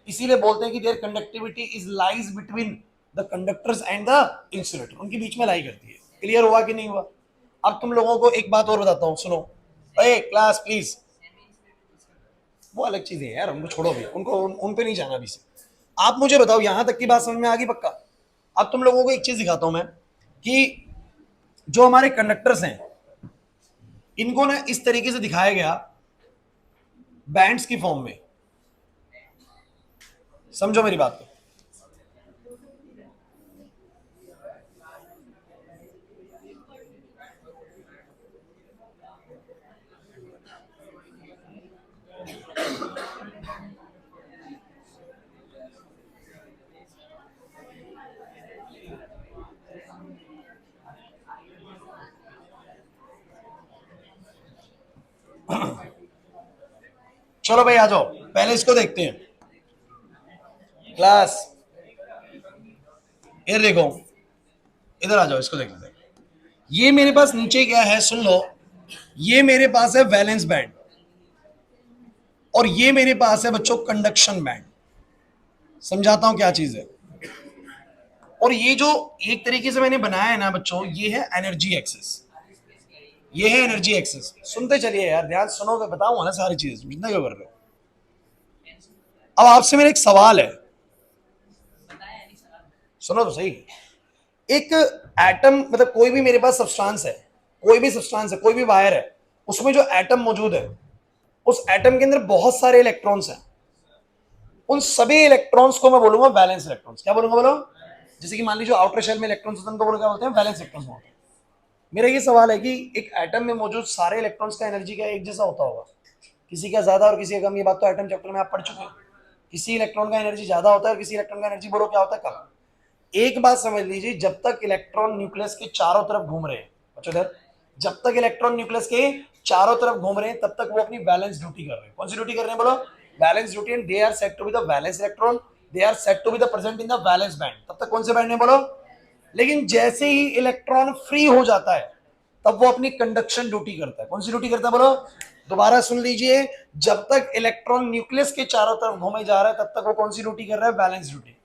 इसीलिए बोलते हैं कि their conductivity is lies between the conductors and the insulator, उनके बीच में लाई करती है। क्लियर हुआ कि नहीं हुआ? अब तुम लोगों को एक बात और बताता हूं, सुनो। ए क्लास प्लीज, वो अलग चीजें हैं यार, उनको छोड़ो भी, उनको उन पे नहीं जाना अभी से। आप मुझे बताओ, यहां तक की बात समझ में आ गई पक्का? अब तुम लोगों को एक चीज दिखाता हूं मैं कि जो हमारे कंडक्टर्स हैं इनको ना इस तरीके से दिखाया गया बैंड्स की फॉर्म में। समझो मेरी बात को। चलो भाई आ जाओ, पहले इसको देखते हैं। क्लास ये देखो, इधर आ जाओ, इसको देखते हैं। ये मेरे पास नीचे क्या है सुन लो, ये मेरे पास है वैलेंस बैंड और ये मेरे पास है बच्चों कंडक्शन बैंड। समझाता हूं क्या चीज है। और ये जो एक तरीके से मैंने बनाया है ना बच्चों, ये है एनर्जी एक्सेस, ये है एनर्जी एक्सेस। सुनते चलिए यार, ध्यान सुनोगे, बताऊंगा ना सारी चीज, इतना क्यों कर रहे हो? अब आपसे मेरा एक सवाल है, सुनो तो सही। एक एटम, मतलब कोई भी मेरे पास सब्सटेंस है, कोई भी सब्सटेंस है, कोई भी वायर है, उसमें जो एटम मौजूद है, उस एटम के अंदर बहुत सारे इलेक्ट्रॉन्स हैं। उन सभी इलेक्ट्रॉन्स को मैं बोलूंगा वैलेंस इलेक्ट्रॉन्स। क्या बोलूंगा बोलो? जैसे कि मान लीजिए आउटर शेल में इलेक्ट्रॉन्स होते हैं, उनको क्या बोलते हैं? वैलेंस इलेक्ट्रॉन्स बोलते हैं। मेरा ये सवाल है कि एक एटम में मौजूद सारे इलेक्ट्रॉन्स का एनर्जी क्या एक जैसा होता होगा? किसी का ज्यादा और किसी का कम, ये बात तो एटम चैप्टर में आप पढ़ चुके हैं। किसी इलेक्ट्रॉन का एनर्जी ज्यादा होता है और किसी इलेक्ट्रॉन का एनर्जी बोलो क्या होता है, कम। एक बात समझ लीजिए, जब तक इलेक्ट्रॉन न्यूक्लियस के चारों तरफ घूम रहे हैं, अच्छा जब तक इलेक्ट्रॉन न्यूक्लियस के चारों तरफ घूम रहे हैं तब तक वो अपनी बैलेंस ड्यूटी कर रहे हैं। कौन सी ड्यूटी कर रहे हैं बोलो? Balance duty. And they are said to be the valence electron, they are said to be the present in the valence band. तब तक कौन से बैंड है बोलो? लेकिन जैसे ही इलेक्ट्रॉन फ्री हो जाता है तब वो अपनी कंडक्शन ड्यूटी करता है। कौन सी ड्यूटी करता है बोलो? दोबारा सुन लीजिए, जब तक इलेक्ट्रॉन न्यूक्लियस के चारों तरफ घूमे जा रहा है तब तक वो कौन सी ड्यूटी कर रहा है? Balance duty.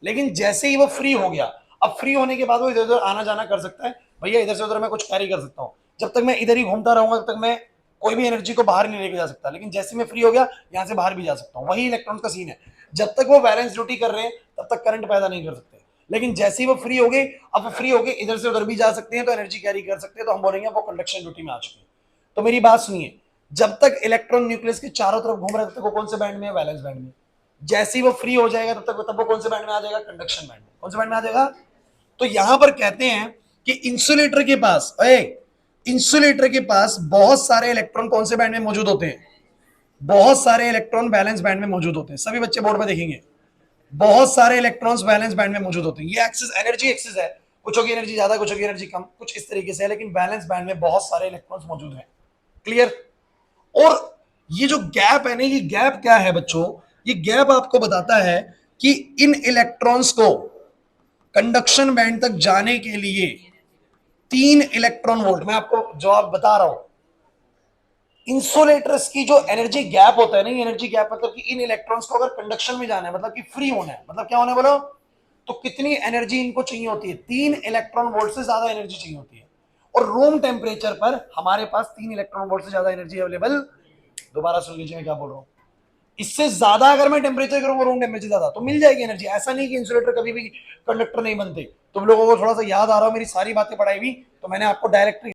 लेकिन जैसे ही वो फ्री हो गया, अब फ्री होने के बाद वो इधर उधर आना जाना कर सकता है। भैया इधर से उधर मैं कुछ कैरी कर सकता हूं, जब तक मैं इधर ही घूमता रहूंगा तब तक मैं कोई भी एनर्जी को बाहर नहीं लेके जा सकता, लेकिन जैसे मैं फ्री हो गया यहां से बाहर भी जा सकता हूं। वही इलेक्ट्रॉन का सीन है, जब तक वो बैलेंस ड्यूटी कर रहे हैं तब तक करंट पैदा नहीं कर सकते, लेकिन जैसे ही वो फ्री हो गए, अब वो फ्री हो गए इधर से उधर भी जा सकते हैं तो एनर्जी कैरी कर सकते हैं, तो हम बोलेंगे वो कंडक्शन ड्यूटी में आ चुके हैं। तो मेरी बात सुनिए, जब तक इलेक्ट्रॉन न्यूक्लियस के चारों तरफ घूम रहे तब तक वो कौन से बैंड में है? वैलेंस बैंड में। जैसे ही वो फ्री हो जाएगा तब वो कौन से बैंड में आ जाएगा? कंडक्शन बैंड में। कौन से बैंड में आ जाएगा? तो यहां पर कहते हैं कि इंसुलेटर के पास बहुत सारे इलेक्ट्रॉन कौन से बैंड में मौजूद होते हैं? बहुत सारे इलेक्ट्रॉन बैलेंस बैंड में मौजूद होते हैं। सभी बच्चे बोर्ड में देखेंगे, बहुत सारे इलेक्ट्रॉन्स बैलेंस बैंड में मौजूद होते हैं। ये एक्सिस एनर्जी एक्सिस है, कुछ की एनर्जी ज्यादा, कुछ की एनर्जी कम, कुछ इस तरीके से है, लेकिन बैलेंस बैंड में बहुत सारे इलेक्ट्रॉन्स मौजूद हैं। क्लियर? और ये जो गैप है ना, ये गैप क्या है बच्चों? ये गैप आपको बताता है कि इन इलेक्ट्रॉन्स को कंडक्शन बैंड तक जाने के लिए 3 इलेक्ट्रॉन वोल्ट, मैं आपको जवाब बता रहा हूं, इंसुलेटर्स की जो एनर्जी गैप होता है ना, एनर्जी गैप मतलब कि इन इलेक्ट्रॉन्स को अगर कंडक्शन में जाना है, मतलब कि फ्री होना है, मतलब क्या होना है बोलो, तो कितनी एनर्जी इनको चाहिए होती है? 3 इलेक्ट्रॉन वोल्ट से ज्यादा एनर्जी चाहिए होती है। और रूम टेम्परेचर पर हमारे पास 3 इलेक्ट्रॉन वोल्ट से ज्यादा एनर्जी अवेलेबल, दोबारा सुन लीजिए मैं क्या बोल रहा हूं, इससे ज्यादा अगर मैं टेम्परेचर करूंगा, रूम टेम्परेचर ज्यादा, तो मिल जाएगी एनर्जी। ऐसा नहीं कि इंसुलेटर कभी भी कंडक्टर नहीं बनते। तुम लोगों को थोड़ा सा याद आ रहा हो मेरी सारी बातें पढ़ाई हुई, तो मैंने आपको डायरेक्ट